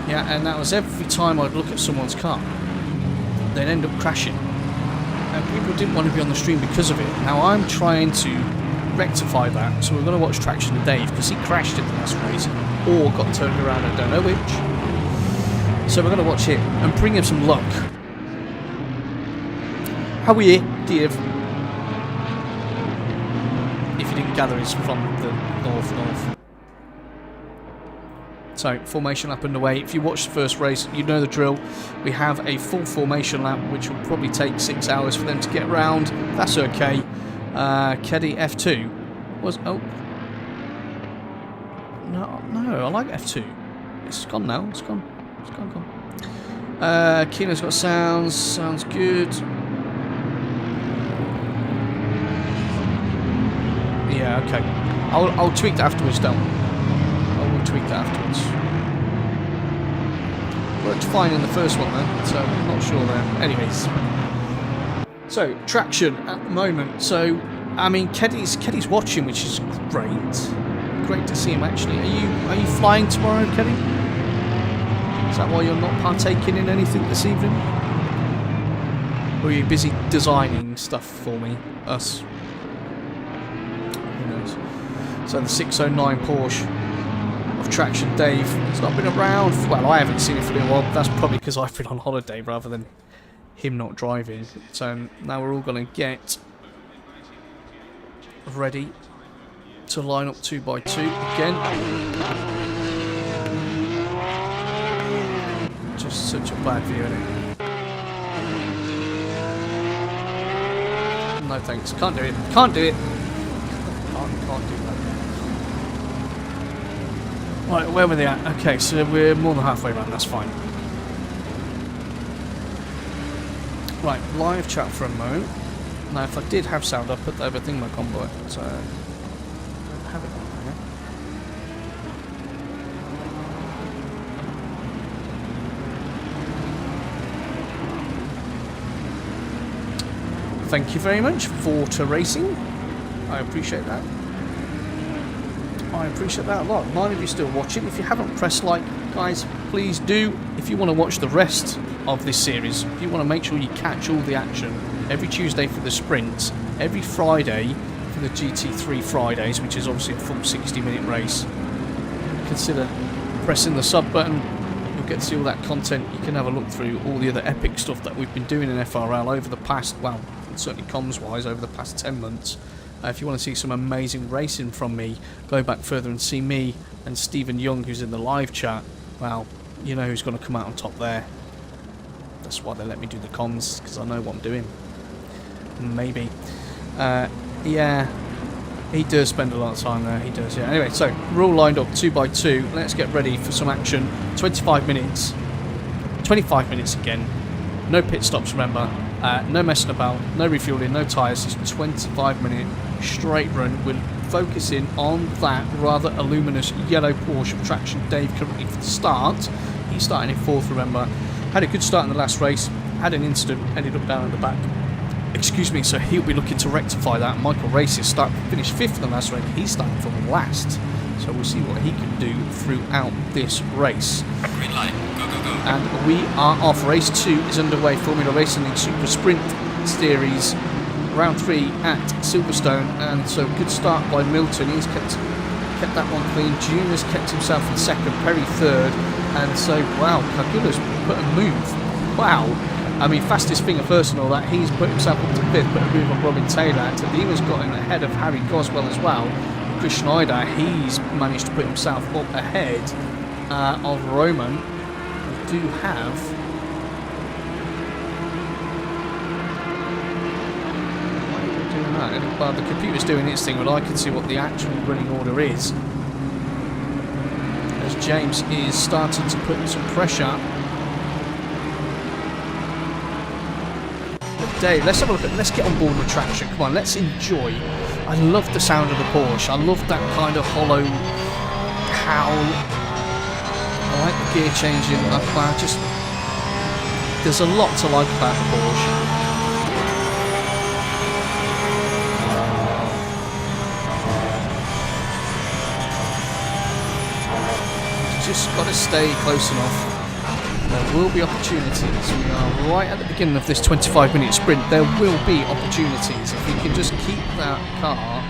Yeah, and that was every time I'd look at someone's car, they'd end up crashing. And people didn't want to be on the stream because of it. Now I'm trying to rectify that, so we're going to watch Traction Dave, because he crashed in the last race, or got turned around, I don't know which. So we're going to watch him and bring him some luck. How are you, Dave? If you didn't gather, he's from the north. So, formation lap underway. If you watch the first race, you know the drill. We have a full formation lap, which will probably take 6 hours for them to get round. That's okay. Keddy F2 was... Oh. No, I like F2. It's gone now. It's gone. Kino's got sounds. Sounds good. Yeah, okay. I'll tweak that afterwards, though. I will tweak that afterwards. Worked fine in the first one, then, so I'm not sure there. Anyways. So, traction at the moment. So, I mean, Keddy's watching, which is great. Great to see him, actually. Are you flying tomorrow, Keddy? Is that why you're not partaking in anything this evening? Or are you busy designing stuff for me? Us? Who knows? So the 609 Porsche of Traction Dave, it's not been around. Well, I haven't seen it for a while. But that's probably because I've been on holiday rather than him not driving. So now we're all going to get ready to line up 2x2 again. Just such a bad view, isn't it? No thanks. Can't do it. Can't do it. Can't do that. Right, where were they at? Okay, so we're more than halfway around. That's fine. Right, live chat for a moment. Now, if I did have sound, I'd put the other thing back on, but I don't have it on there. Thank you very much, Forta Racing. I appreciate that. I appreciate that a lot. 9 of you still watching. If you haven't pressed like, guys, please do. If you want to watch the rest of this series, if you want to make sure you catch all the action, every Tuesday for the sprints, every Friday for the GT3 Fridays, which is obviously a full 60-minute race, consider pressing the sub button. You'll get to see all that content. You can have a look through all the other epic stuff that we've been doing in FRL over the past, well, certainly comms-wise, over the past 10 months. If you want to see some amazing racing from me, go back further and see me and Stephen Young, who's in the live chat. Well, you know who's going to come out on top there. That's why they let me do the comms, because I know what I'm doing. Maybe. Yeah, he does spend a lot of time there. He does, yeah. Anyway, so we're all lined up 2x2. Let's get ready for some action. 25 minutes. 25 minutes again. No pit stops, remember. No messing about, no refueling, no tyres. It's 25-minute straight run. We're focusing on that rather illuminous yellow Porsche of Traction Dave currently for the start. He's starting in 4th, remember. Had a good start in the last race. Had an incident, ended up down at the back. Excuse me, so he'll be looking to rectify that. Michael Races finished 5th in the last race. He's starting from last. So we'll see what he can do throughout this race. Green light. Go, go, go. And we are off. Race 2 is underway. Formula Racing League Super Sprint Series. Round 3 at Silverstone. And so good start by Milton. He's kept that one clean. Junior's kept himself in 2nd. Perry 3rd. And so, wow, Kagula's put a move. Wow. I mean, fastest finger first and all that. He's put himself up to 5th. Put a move on Robin Taylor. Tadima's got him ahead of Harry Goswell as well. Chris Schneider, he's managed to put himself up ahead of Roman. We do have why are we doing that? Well, the computer's doing its thing, but I can see what the actual running order is. As James is starting to put some pressure. But Dave, let's have a look at. Let's get on board with traction. Come on, let's enjoy. I love the sound of the Porsche. I love that kind of hollow howl. I like the gear changing. There's a lot to like about the Porsche. Just got to stay close enough. There will be opportunities. We are right at the beginning of this 25-minute sprint. There will be opportunities. If we can just keep that car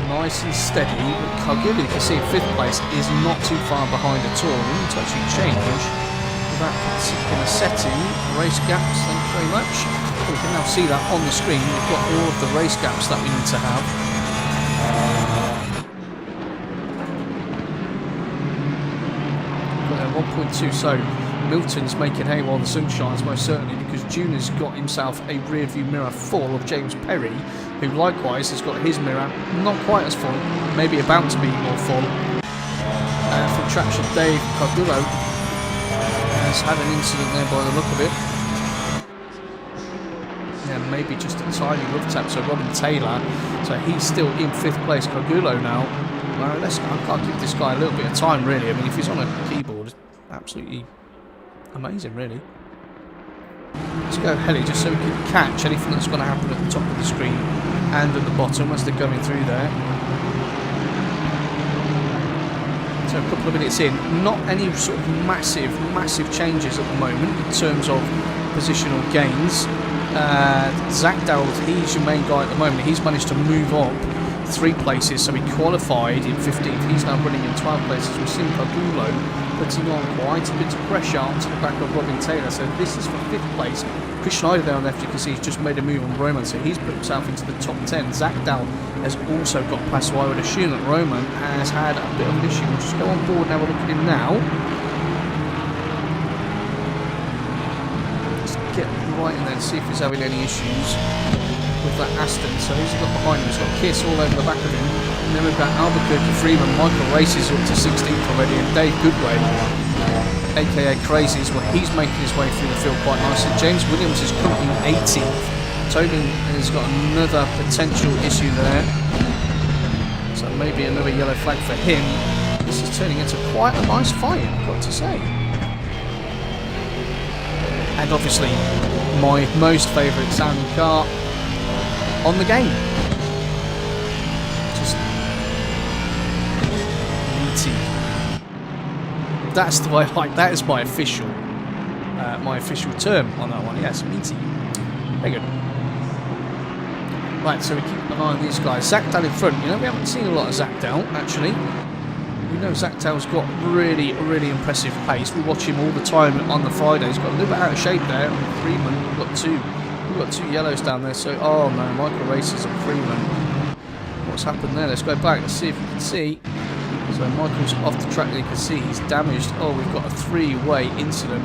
nice and steady. But Kagula, you can see in 5th place, is not too far behind at all. We need to actually change that particular setting. Race gaps, thank you very much. We can now see that on the screen. We've got all of the race gaps that we need to have. 1.2, so Milton's making hay while the sun shines, most certainly, because Junior's got himself a rear view mirror full of James Perry, who likewise has got his mirror not quite as full, maybe about to be more full. From Traction Dave, Kagula has had an incident there by the look of it. Yeah, maybe just a tiny rough tap, so Robin Taylor, so he's still in 5th place. Kagula now. Well, I can't give this guy a little bit of time, really. I mean, if he's on a keyboard, it's absolutely amazing, really. Let's go heli, just so we can catch anything that's going to happen at the top of the screen and at the bottom as they're going through there. So a couple of minutes in, not any sort of massive changes at the moment in terms of positional gains. Zach Darrell, he's your main guy at the moment. He's managed to move up 3 places, so he qualified in 15th. He's now running in 12 places. We've seen Pagulo putting on quite a bit of pressure onto the back of Robin Taylor. So this is for 5th place. Chris Schneider there on left, you can see he's just made a move on Roman, so he's put himself into the top 10. Zach Dow has also got past, so I would assume that Roman has had a bit of an issue. We'll just go on board and have a look at him now. Let's get right in there and see if he's having any issues with that Aston. So who's he got behind him? He's got Kiss all over the back of him. And then we've got Albuquerque Freeman, Michael Races up to 16th already, and Dave Goodway, aka Crazies, well, he's making his way through the field quite nicely. James Williams is currently 18th. Tobin has got another potential issue there, so maybe another yellow flag for him. This is turning into quite a nice fight, I've got to say. And obviously my most favourite sounding car on the game. Just meaty. That's the way I like. That is my official term on that one. Yes, meaty. Very good. Right, so we keep an eye on these guys. Zach Dell in front. You know, we haven't seen a lot of Zach Dell actually. We know Zach Dell's got really impressive pace. We watch him all the time on the Friday. He's got a little bit out of shape there. Freeman, we've got two yellows down there. So, oh no, Michael Races and Freeman. What's happened there? Let's go back. Let's see if we can see. So Michael's off the track. You can see he's damaged. Oh, we've got a 3-way incident.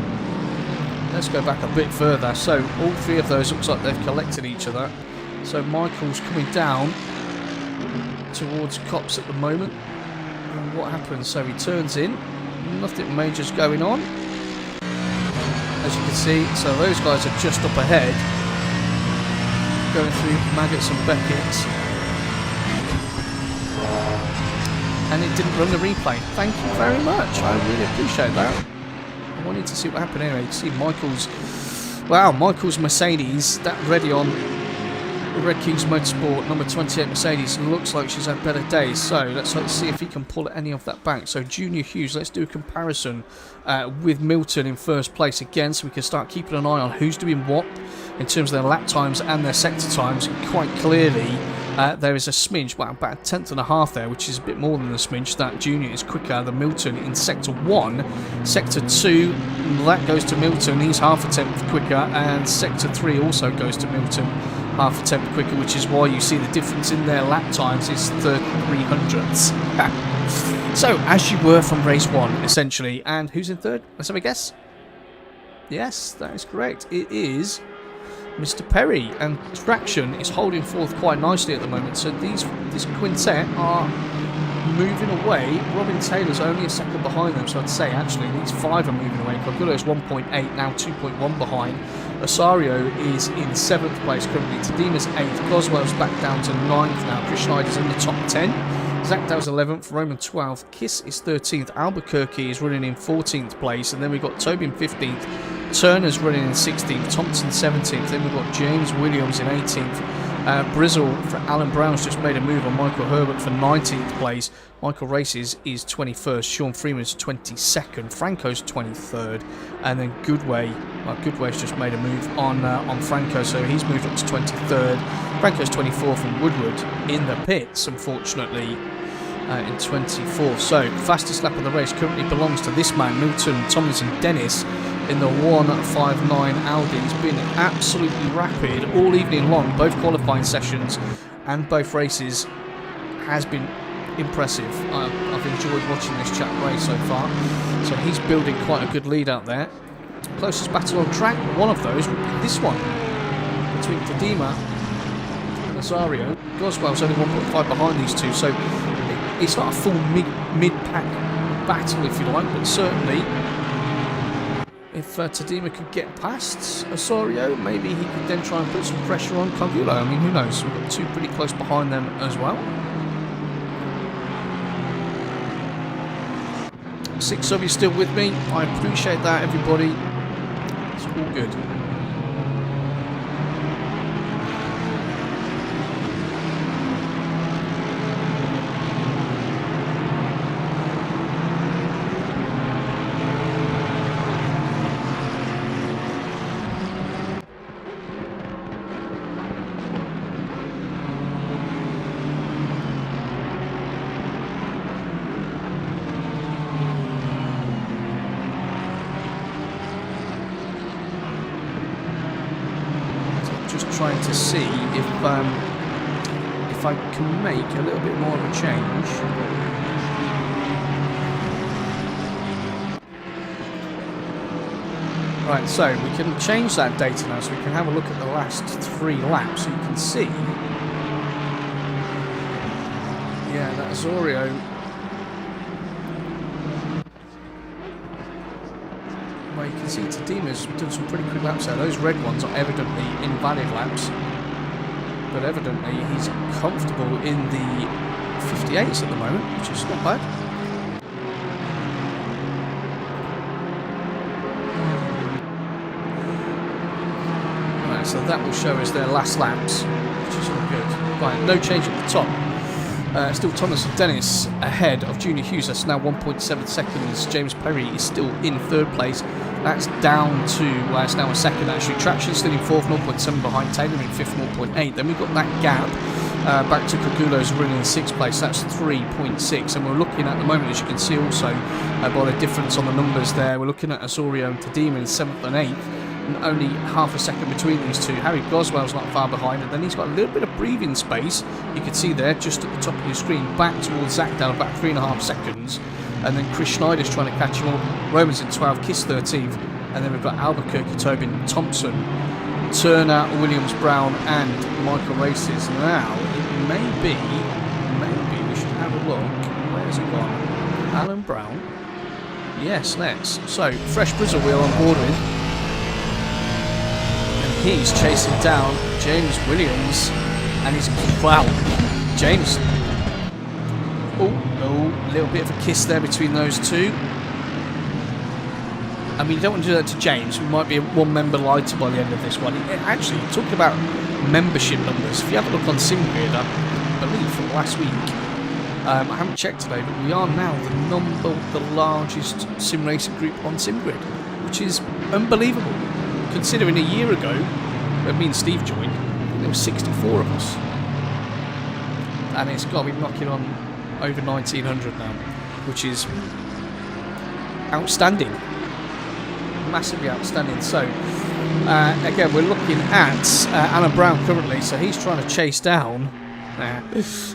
Let's go back a bit further. So all 3 of those looks like they've collected each other. So Michael's coming down towards COMMS at the moment. And what happens? So he turns in. Nothing major's going on, as you can see. So those guys are just up ahead, going through Maggots and Beckett's. And it didn't run the replay. Thank you very much. I really appreciate that. I wanted to see what happened anyway. You can see Michael's Mercedes, that ready on Red Kings Motorsport number 28 Mercedes, looks like she's had better days. So let's see if he can pull any of that back. So Junior Hughes, let's do a comparison with Milton in first place again, so we can start keeping an eye on who's doing what in terms of their lap times and their sector times. Quite clearly, there is a smidge, well, about a 10th there, which is a bit more than a smidge. That Junior is quicker than Milton in Sector 1. Sector 2, that goes to Milton, he's half a tenth quicker, and Sector 3 also goes to Milton, half a tenth quicker, which is why you see the difference in their lap times is 3/300ths. So, as you were from race 1, essentially. And who's in third? Let's have a guess. Yes, that is correct. It is Mr. Perry, and Traction is holding forth quite nicely at the moment. So this quintet are moving away. Robin Taylor's only a second behind them, so I'd say actually these 5 are moving away. Cogulo's 1.8, now 2.1 behind. Osario is in 7th place currently. Tadima's 8th. Goswell's back down to 9th now. Chris Schneider's in the top 10. Zach Dow's 11th, Roman 12th, Kiss is 13th, Albuquerque is running in 14th place, and then we've got Toby in 15th, Turner's running in 16th, Thompson 17th, then we've got James Williams in 18th, Brizzle for Alan Brown's just made a move on Michael Herbert for 19th place, Michael Races is 21st, Sean Freeman's 22nd, Franco's 23rd, and then Goodway's just made a move on Franco, so he's moved up to 23rd. Franco's 24th and Woodward in the pits, unfortunately, in 24th. So, fastest lap of the race currently belongs to this man, Milton Tomlinson Dennis, in the 1:59 Audi. He's been absolutely rapid all evening long. Both qualifying sessions and both races has been impressive. I've enjoyed watching this chap race so far. So he's building quite a good lead out there. Closest battle on track, one of those would be this one between Tadima and Osario. Goswell's only 1.5 behind these two, so it's not a full mid-pack battle, if you like, but certainly if Tadima could get past Osario, maybe he could then try and put some pressure on Cogulo. I mean, who knows? We've got 2 pretty close behind them as well. 6 of you still with me. I appreciate that, everybody. It's all good. just trying to see if I can make a little bit more of a change. Right, so we can change that data now, so we can have a look at the last 3 laps, so you can see. Yeah, that Azorio. Well, you can see Tadima's done some pretty quick laps there. Those red ones are evidently invalid laps, but evidently he's comfortable in the 58s at the moment, which is not bad. Right, so that will show us their last laps, which is all good. Right, no change at the top. Still Thomas and Dennis ahead of Junior Hughes. That's now 1.7 seconds. James Perry is still in 3rd place. That's down to, it's now a 2nd actually. Traction still in 4th, 0.7 behind Taylor in 5th, 0.8. Then we've got that gap back to Cogulo's running in 6th place. That's 3.6. And we're looking at the moment, as you can see also, by the difference on the numbers there, we're looking at Azorio and Tadima in 7th and 8th. And only half a second between these two. Harry Goswell's not far behind, and then he's got a little bit of breathing space. You can see there, just at the top of your screen, back towards Zach down about 3.5 seconds. And then Chris Schneider's trying to catch him up. Romans in 12th, Kiss 13th. And then we've got Albuquerque, Tobin, Thompson, Turner, Williams, Brown, and Michael Races. Now, it maybe we should have a look. Where's it gone? Alan Brown. Yes, let's. So, fresh Brizzle wheel on board with. He's chasing down James Williams, and he's, wow, James, oh, a little bit of a kiss there between those two. I mean, you don't want to do that to James. We might be a 1-member lighter by the end of this one. Actually, talking about membership numbers, if you have a look on SimGrid, I believe from last week, I haven't checked today, but we are now the largest sim racing group on SimGrid, which is unbelievable. Considering a year ago, when me and Steve joined, there were 64 of us. And it's got to be knocking on over 1,900 now, which is outstanding. Massively outstanding. So, again, we're looking at Alan Brown currently, so he's trying to chase down.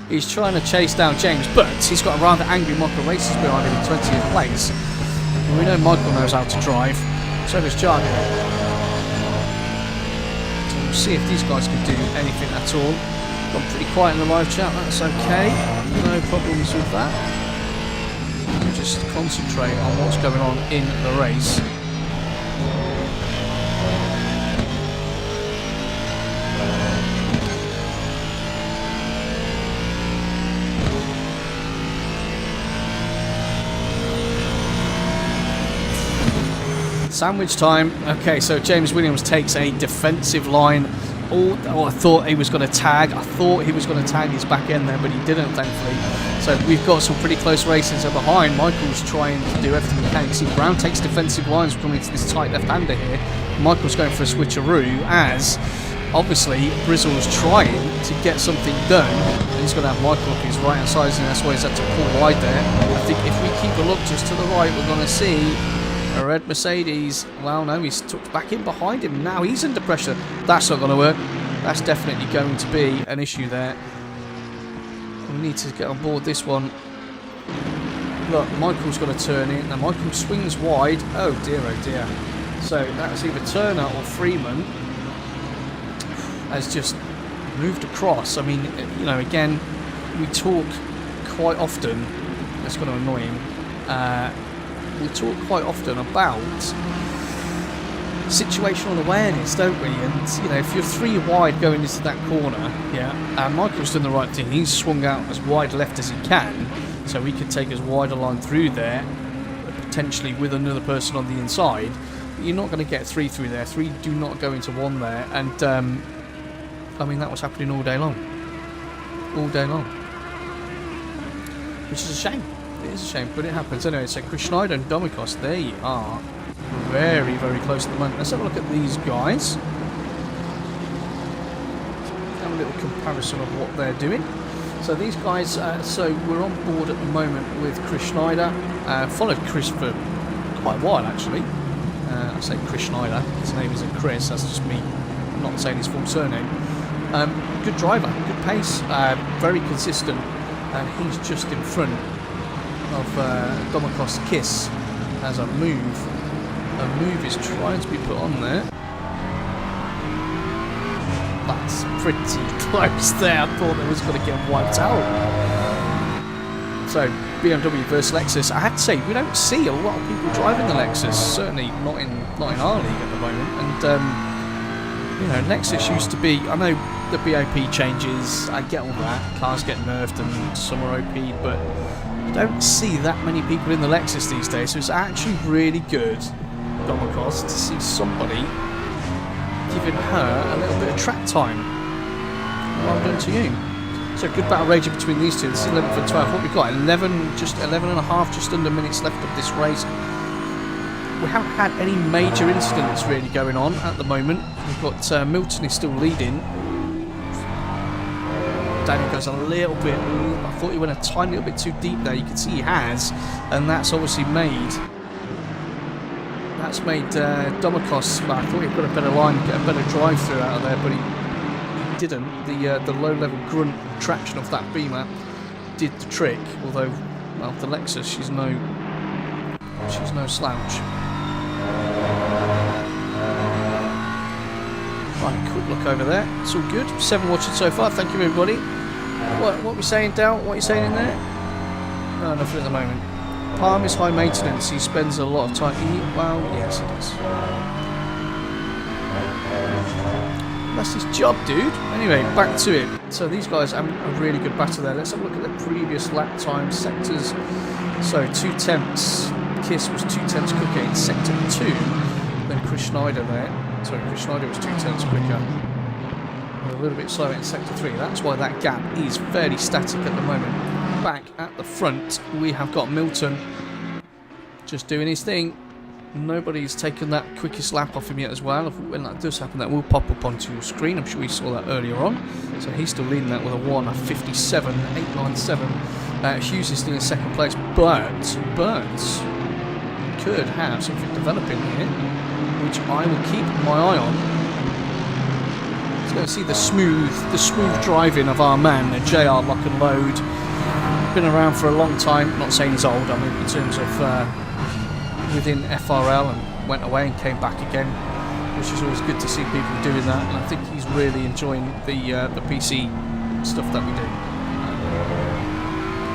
He's trying to chase down James, but he's got a rather angry Michael Races behind him in 20th place. And we know Michael knows how to drive, so does Charlie. See if these guys can do anything at all. Got pretty quiet in the live chat, that's okay. No problems with that. We'll just concentrate on what's going on in the race. Sandwich time. Okay, so James Williams takes a defensive line. Oh, I thought he was going to tag. His back end there, but he didn't, thankfully. So we've got some pretty close racing. So behind, Michael's trying to do everything he can. You can see Brown takes defensive lines coming into this tight left-hander here. Michael's going for a switcheroo as, obviously, Brizzle's trying to get something done. And he's going to have Michael up his right-hand side, and that's why he's had to pull wide there. I think if we keep a look just to the right, we're going to see a red Mercedes. Well, no, he's tucked back in behind him. Now he's under pressure. That's not going to work. That's definitely going to be an issue there. We need to get on board this one. Look, Michael's got to turn in. Now Michael swings wide. Oh dear, oh dear. So that was either Turner or Freeman has just moved across. I mean, you know, again, we talk quite often. That's going to annoy him. We talk quite often about situational awareness, don't we? And, you know, if you're 3 wide going into that corner, and Michael's done the right thing. He's swung out as wide left as he can, so he could take as wide a line through there, potentially with another person on the inside. But you're not going to get 3 through there. 3 do not go into 1 there. And, I mean, that was happening all day long. All day long. Which is a shame. It is a shame, but it happens. Anyway, so Chris Schneider and Domikos, they are very, very close at the moment. Let's have a look at these guys. Have a little comparison of what they're doing. So these guys, so we're on board at the moment with Chris Schneider. Followed Chris for quite a while, actually. I say Chris Schneider. His name isn't Chris, that's just me not saying his full surname. Good driver, good pace, very consistent, and he's just in front of Domokos Kiss as a move. A move is trying to be put on there. That's pretty close there. I thought they was going to get wiped out. So BMW versus Lexus. I have to say, we don't see a lot of people driving the Lexus. Certainly not in our league at the moment. And you know, Lexus used to be. I know the BOP changes. I get all that. Cars get nerfed and some are OP'd, but I don't see that many people in the Lexus these days. So it's actually really good, Domokos, to see somebody giving her a little bit of track time. Well done to you. So good battle raging between these two. This is 11th and 12th. What we've got? 11, just 11 and a half, just under minutes left of this race. We haven't had any major incidents really going on at the moment. We've got Milton is still leading. Daniel goes a little bit. I thought he went a tiny little bit too deep there. You can see he has, and that's obviously made. That's made Domokos. I thought he'd got a better line, get a better drive through out of there, but he didn't. The low level grunt traction of that Beamer did the trick. Although, well, the Lexus, she's no slouch. Right, quick look over there. It's all good. 7 watching so far. Thank you, everybody. What are we saying, Dal? What are you saying in there? No, nothing at the moment. Palm is high maintenance. He spends a lot of time. Well, yes, he does. That's his job, dude. Anyway, back to it. So these guys have a really good battle there. Let's have a look at the previous lap time sectors. So 2/10. Kiss was 2/10 quicker in sector 2 than Chris Schneider there. Sorry, Chris Schneider was 2/10 quicker. A little bit slower in sector 3. That's why that gap is fairly static at the moment. Back at the front, we have got Milton just doing his thing. Nobody's taken that quickest lap off him yet as well. When that does happen, that will pop up onto your screen. I'm sure we saw that earlier on. So he's still leading that with a 1:57.897. Hughes is still in second place, but Burns could have something developing here, which I will keep my eye on. Let's go and see the smooth driving of our man, JR Lock and Load. Been around for a long time. Not saying he's old. I mean, in terms of within FRL, and went away and came back again, which is always good to see people doing that. And I think he's really enjoying the PC stuff that we do,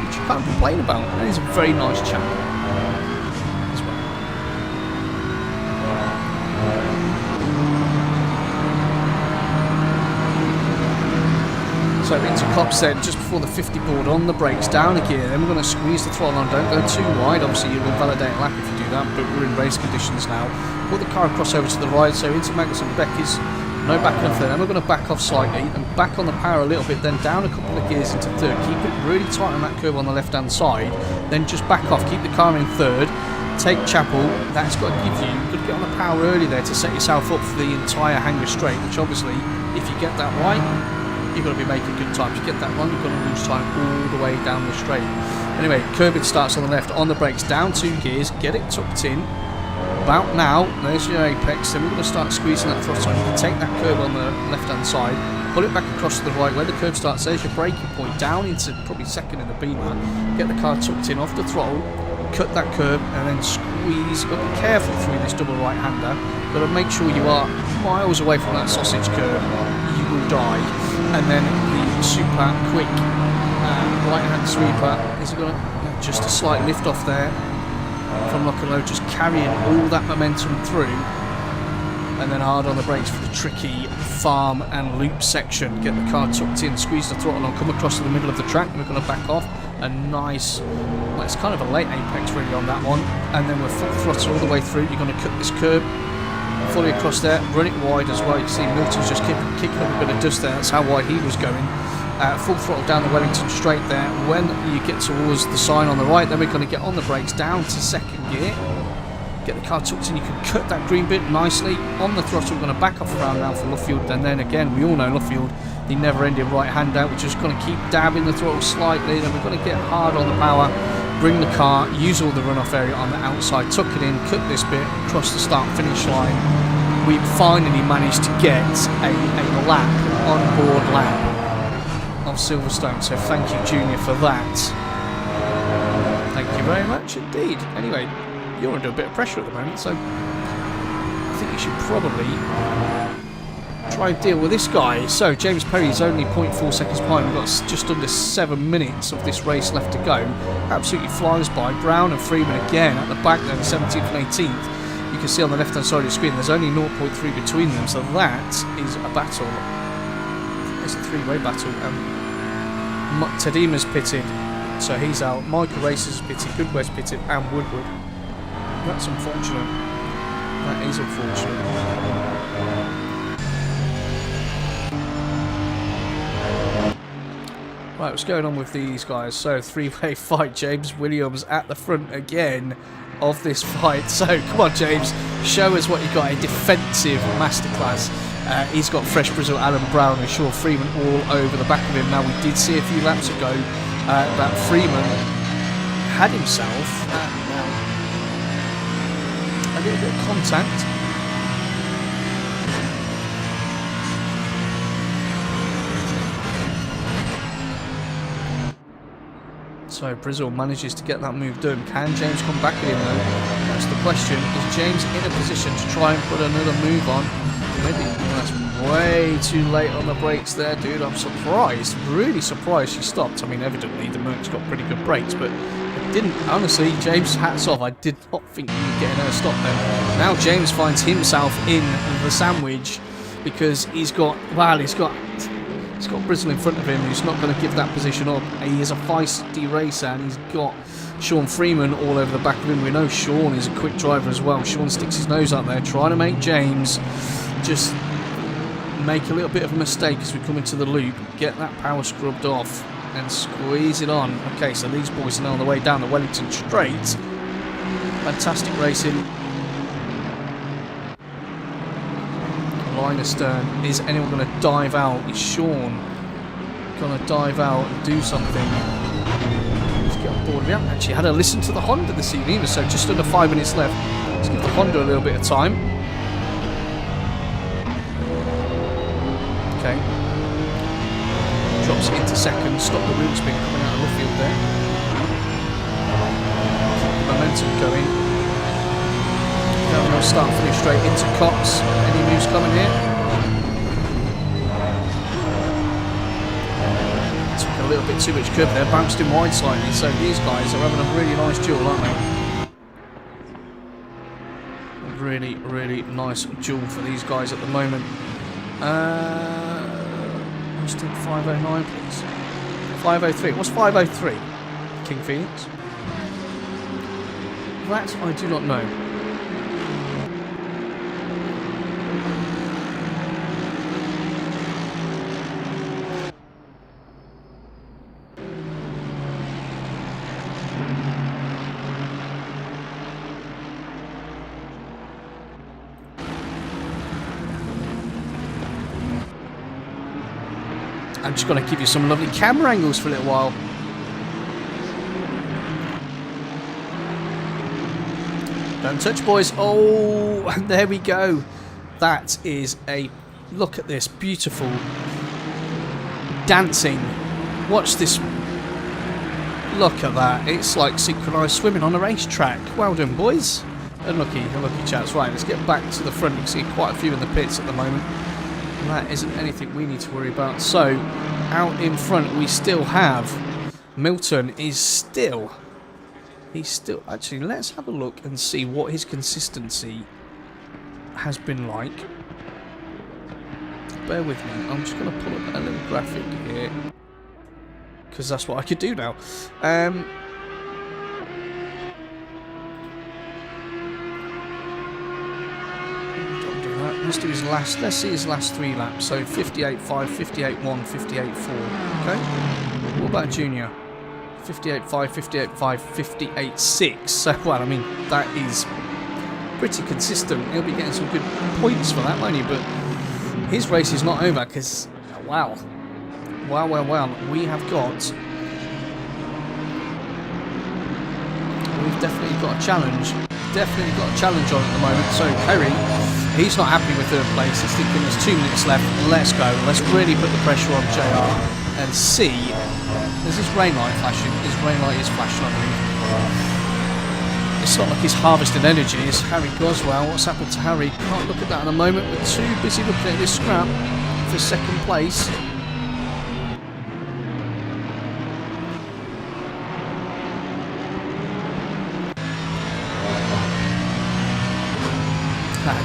which you can't complain about. And he's a very nice chap as well. So into COMMS then, just before the 50 board on the brakes, down a gear, then we're going to squeeze the throttle on, don't go too wide, obviously you'll invalidate a lap if you do that, but we're in race conditions now. Put the car across over to the right, so into Magnus and Becky's, no backing off there, then we're going to back off slightly, and back on the power a little bit, then down a couple of gears into third, keep it really tight on that curve on the left hand side, then just back off, keep the car in third, take Chapel, that's got to give you, you've got to get on the power early there to set yourself up for the entire hanger straight, which obviously, if you get that right, you've got to be making good time. If you get that wrong, you've got to lose time all the way down the straight. Anyway, curbing starts on the left, on the brakes, down 2 gears, get it tucked in. About now, there's your apex, then we're going to start squeezing that throttle. You can take that curve on the left-hand side, pull it back across to the right, where the curve starts, there's your braking point, down into probably second in the Beamer, get the car tucked in off the throttle, cut that curve, and then squeeze. You've got to be careful through this double right-hander. Got to make sure you are miles away from that sausage curve, you will die. And then the super quick right-hand sweeper is going to just a slight lift off there from Lock and Load, just carrying all that momentum through, and then hard on the brakes for the tricky farm and loop section. Get the car tucked in, squeeze the throttle on, come across to the middle of the track, and we're going to back off. A nice, well, it's kind of a late apex really on that one, and then we're full throttle all the way through. You're going to cut this curb fully across there, run it wide as well. You see Milton's just kicking up a bit of dust there, that's how wide he was going. Full throttle down the Wellington straight there. When you get towards the sign on the right, then we're going to get on the brakes down to second gear, get the car tucked in. You can cut that green bit nicely on the throttle. We're going to back off around now for Luffield, and then again we all know Luffield, the never-ending right hand out. We're just going to keep dabbing the throttle slightly, then we're going to get hard on the power, bring the car, use all the runoff area on the outside, tuck it in, cut this bit, cross the start finish line. we finally managed to get a lap, on-board lap of Silverstone. So thank you, Junior, for that. Thank you very much indeed. Anyway, you're under a bit of pressure at the moment, so I think you should probably try and deal with this guy. So James Perry is only 0.4 seconds behind. We've got just under 7 minutes of this race left to go. Absolutely flies by. Brown and Freeman again at the back then, 17th and 18th. You can see on the left hand side of the screen there's only 0.3 between them, so that is a battle. It's a three-way battle. Tadima's pitted, so he's out. Michael Racers is pitted, Goodway's pitted, and Woodward. That's unfortunate. That is unfortunate. Right, what's going on with these guys? So, three-way fight. James Williams at the front again of this fight. So, come on, James. Show us what you got. A defensive masterclass. He's got Fresh Brazil, Alan Brown, and Sean Freeman all over the back of him. Now, we did see a few laps ago that Freeman had himself a little bit of contact. So Brazil manages to get that move done. Can James come back at him though? That's the question. Is James in a position to try and put another move on? Maybe that's way too late on the brakes there, dude. I'm surprised, really surprised she stopped. I mean, evidently the Merc's got pretty good brakes, but it didn't. Honestly, James, hats off. I did not think you were getting her stop there. Now James finds himself in the sandwich because he's got Brazil in front of him, who's not going to give that position up. He is a feisty racer, and he's got Sean Freeman all over the back of him. We know Sean is a quick driver as well. Sean sticks his nose out there, trying to make James just make a little bit of a mistake as we come into the loop, get that power scrubbed off, and squeeze it on. Okay, so these boys are now on the way down the Wellington Straight. Fantastic racing. Line astern. Is anyone going to dive out? Is Sean going to dive out and do something? Let's get on board. We haven't actually had a listen to the Honda this evening either, so just under 5 minutes left. Let's give the Honda a little bit of time. Okay. Drops into second. Stop the wheel spin coming out of the field there. Keep the momentum going. Now we'll start finish straight into COMMS. Any moves coming here? Took a little bit too much curve there, bounced him wide slightly, so these guys are having a really nice duel, aren't they? A really, really nice duel for these guys at the moment. Let's do 509, please. 503. What's 503? King Phoenix? That I do not know. I'm just going to give you some lovely camera angles for a little while. Don't touch, boys. Oh, and there we go. That is a... Look at this. Beautiful. Dancing. Watch this. Look at that. It's like synchronised swimming on a racetrack. Well done, boys. Unlucky chaps. Right, let's get back to the front. You can see quite a few in the pits at the moment. That isn't anything we need to worry about. So, out in front we still have Milton he's still actually, let's have a look and see what his consistency has been like. Bear with me, I'm just going to pull up a little graphic here because that's what I could do now. Let's do his last. Let's see his last 3 laps. So 58.5, 58.1, 58.4. Okay. What about Junior? 58.5, 58.5, 58.6. So well, I mean that is pretty consistent. He'll be getting some good points for that, won't he? But his race is not over because wow. We have got. We've definitely got a challenge. Definitely got a challenge on at the moment. So Perry. He's not happy with third place. He's thinking there's 2 minutes left. Let's go. Let's really put the pressure on JR and see. There's this rain light flashing. His rain light is flashing, I believe. It's not like he's harvesting energy. It's Harry Goswell. What's happened to Harry? Can't look at that in a moment. We're too busy looking at this scrap for second place.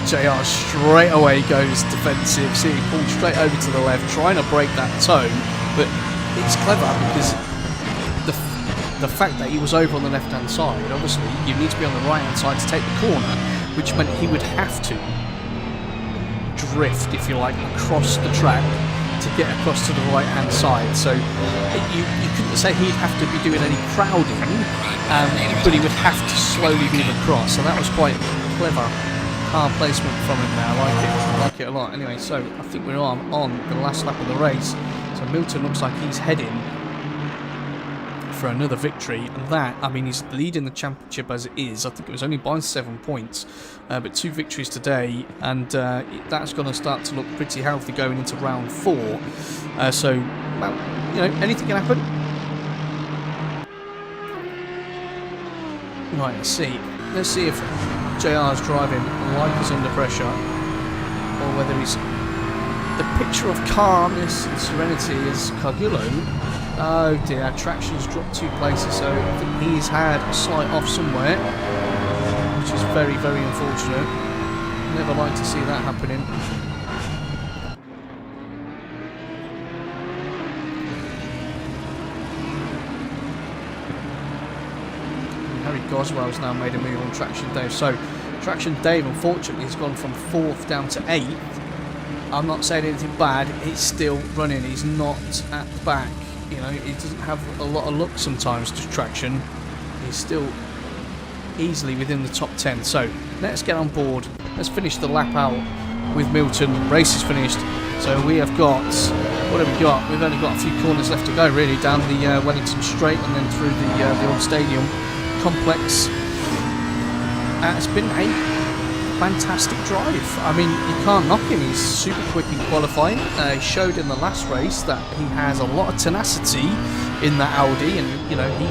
JR straight away goes defensive. See, he pulls straight over to the left, trying to break that tone. But it's clever because the fact that he was over on the left-hand side, obviously, you need to be on the right-hand side to take the corner, which meant he would have to drift, if you like, across the track to get across to the right-hand side. So you couldn't say he'd have to be doing any crowding, but he would have to slowly move across. So that was quite clever. Car placement from him there. I like it a lot. Anyway, so I think we're on the last lap of the race. So Milton looks like he's heading for another victory, and that, I mean, he's leading the championship as it is. I think it was only by 7 points, but 2 victories today, and that's going to start to look pretty healthy going into round 4. So, well, you know, anything can happen. Right, let's see if JR's driving like he's under pressure, or whether he's the picture of calmness and serenity is Cargillo. Oh dear, traction's dropped 2 places, so I think he's had a slight off somewhere, which is very, very unfortunate. Never like to see that happening. Harry Goswell's now made a move on Traction Dave. So Traction Dave, unfortunately, has gone from 4th down to 8th. I'm not saying anything bad. He's still running. He's not at the back. You know, he doesn't have a lot of luck sometimes to Traction. He's still easily within the top 10. So let's get on board. Let's finish the lap out with Milton. Race is finished. So we have got, what have we got? We've only got a few corners left to go, really, down the Wellington Straight and then through the old stadium complex. It's been a fantastic drive. I mean, you can't knock him. He's super quick in qualifying. He showed in the last race that he has a lot of tenacity in that Audi, and you know, he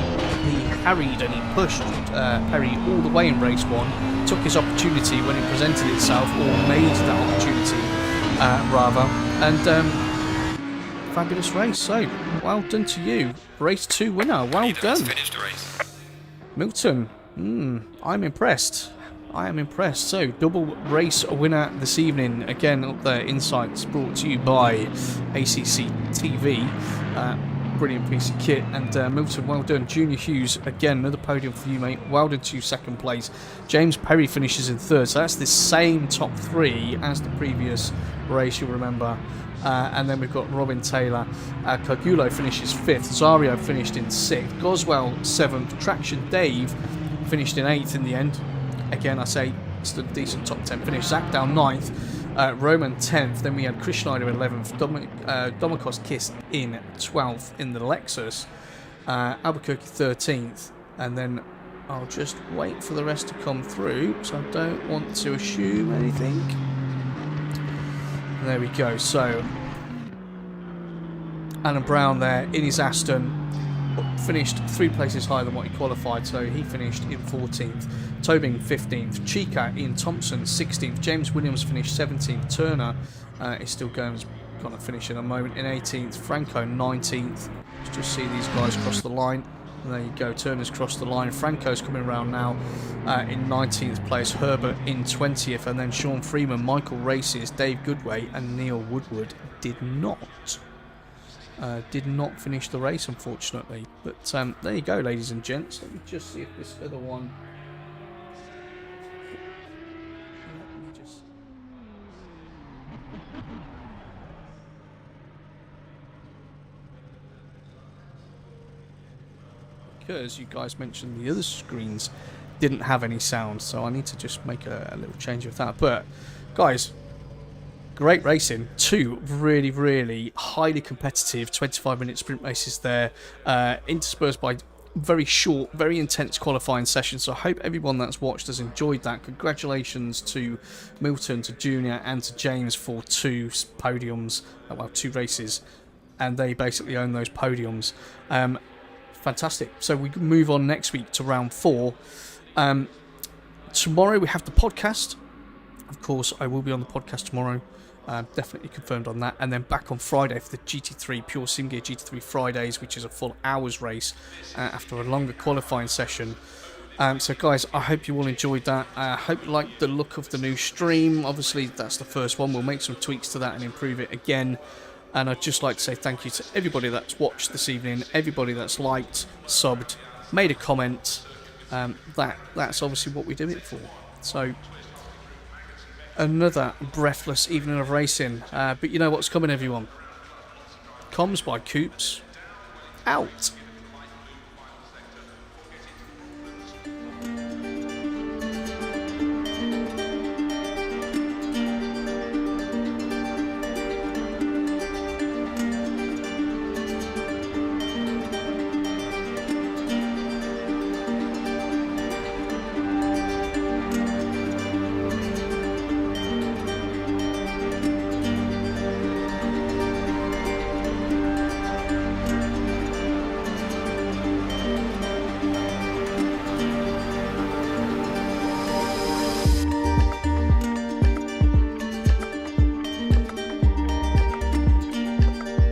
harried and he pushed Perry all the way in race 1, took his opportunity when it presented itself, or made that opportunity rather, and fabulous race. So well done to you, race 2 winner. Well done, finished the race. Milton. I'm impressed. I am impressed. So, double race winner this evening. Again, up there, insights brought to you by ACC TV. Brilliant piece of kit. And Milton, well done. Junior Hughes, again, another podium for you, mate. Well done to you, 2nd place. James Perry finishes in 3rd. So that's the same top 3 as the previous race, you'll remember. And then we've got Robin Taylor. Cargulo finishes 5th. Zario finished in 6th. Goswell 7th. Traction Dave finished in 8th in the end. Again, I say it's a decent top 10 finish. Zach down 9th. Roman 10th. Then we had Chris Schneider 11th. Domikos Kiss in 12th in the Lexus. Albuquerque 13th. And then I'll just wait for the rest to come through, so I don't want to assume anything. There we go. So Alan Brown there in his Aston finished 3 places higher than what he qualified, so he finished in 14th. Tobin 15th. Chica in Thompson 16th. James Williams finished 17th. Turner is still going to finish in a moment in 18th. Franco 19th. Let's just see these guys cross the line. And there you go, Turner's crossed the line. Franco's coming around now in 19th place. Herbert in 20th. And then Sean Freeman, Michael Races, Dave Goodway and Neil Woodward did not finish the race, unfortunately. But there you go, ladies and gents. Let me just see if this other one... Because you guys mentioned the other screens didn't have any sound, so I need to just make a little change with that. But guys, great racing. 2 really, really highly competitive 25-minute sprint races there, interspersed by very short, very intense qualifying session. So I hope everyone that's watched has enjoyed that. Congratulations to Milton, to Junior, and to James for 2 podiums, well, 2 races, and they basically own those podiums. Fantastic. So we move on next week to round 4. Tomorrow we have the podcast. Of course, I will be on the podcast tomorrow. Definitely confirmed on that. And then back on Friday for the GT3 Pure Sim Gear GT3 Fridays, which is a full hours race after a longer qualifying session. So guys, I hope you all enjoyed that. I hope you liked the look of the new stream. Obviously, that's the first one. We'll make some tweaks to that and improve it again. And I'd just like to say thank you to everybody that's watched this evening, everybody that's liked, subbed, made a comment. That's obviously what we do it for. So, another breathless evening of racing. But you know what's coming, everyone. COMMS by Coops. Out.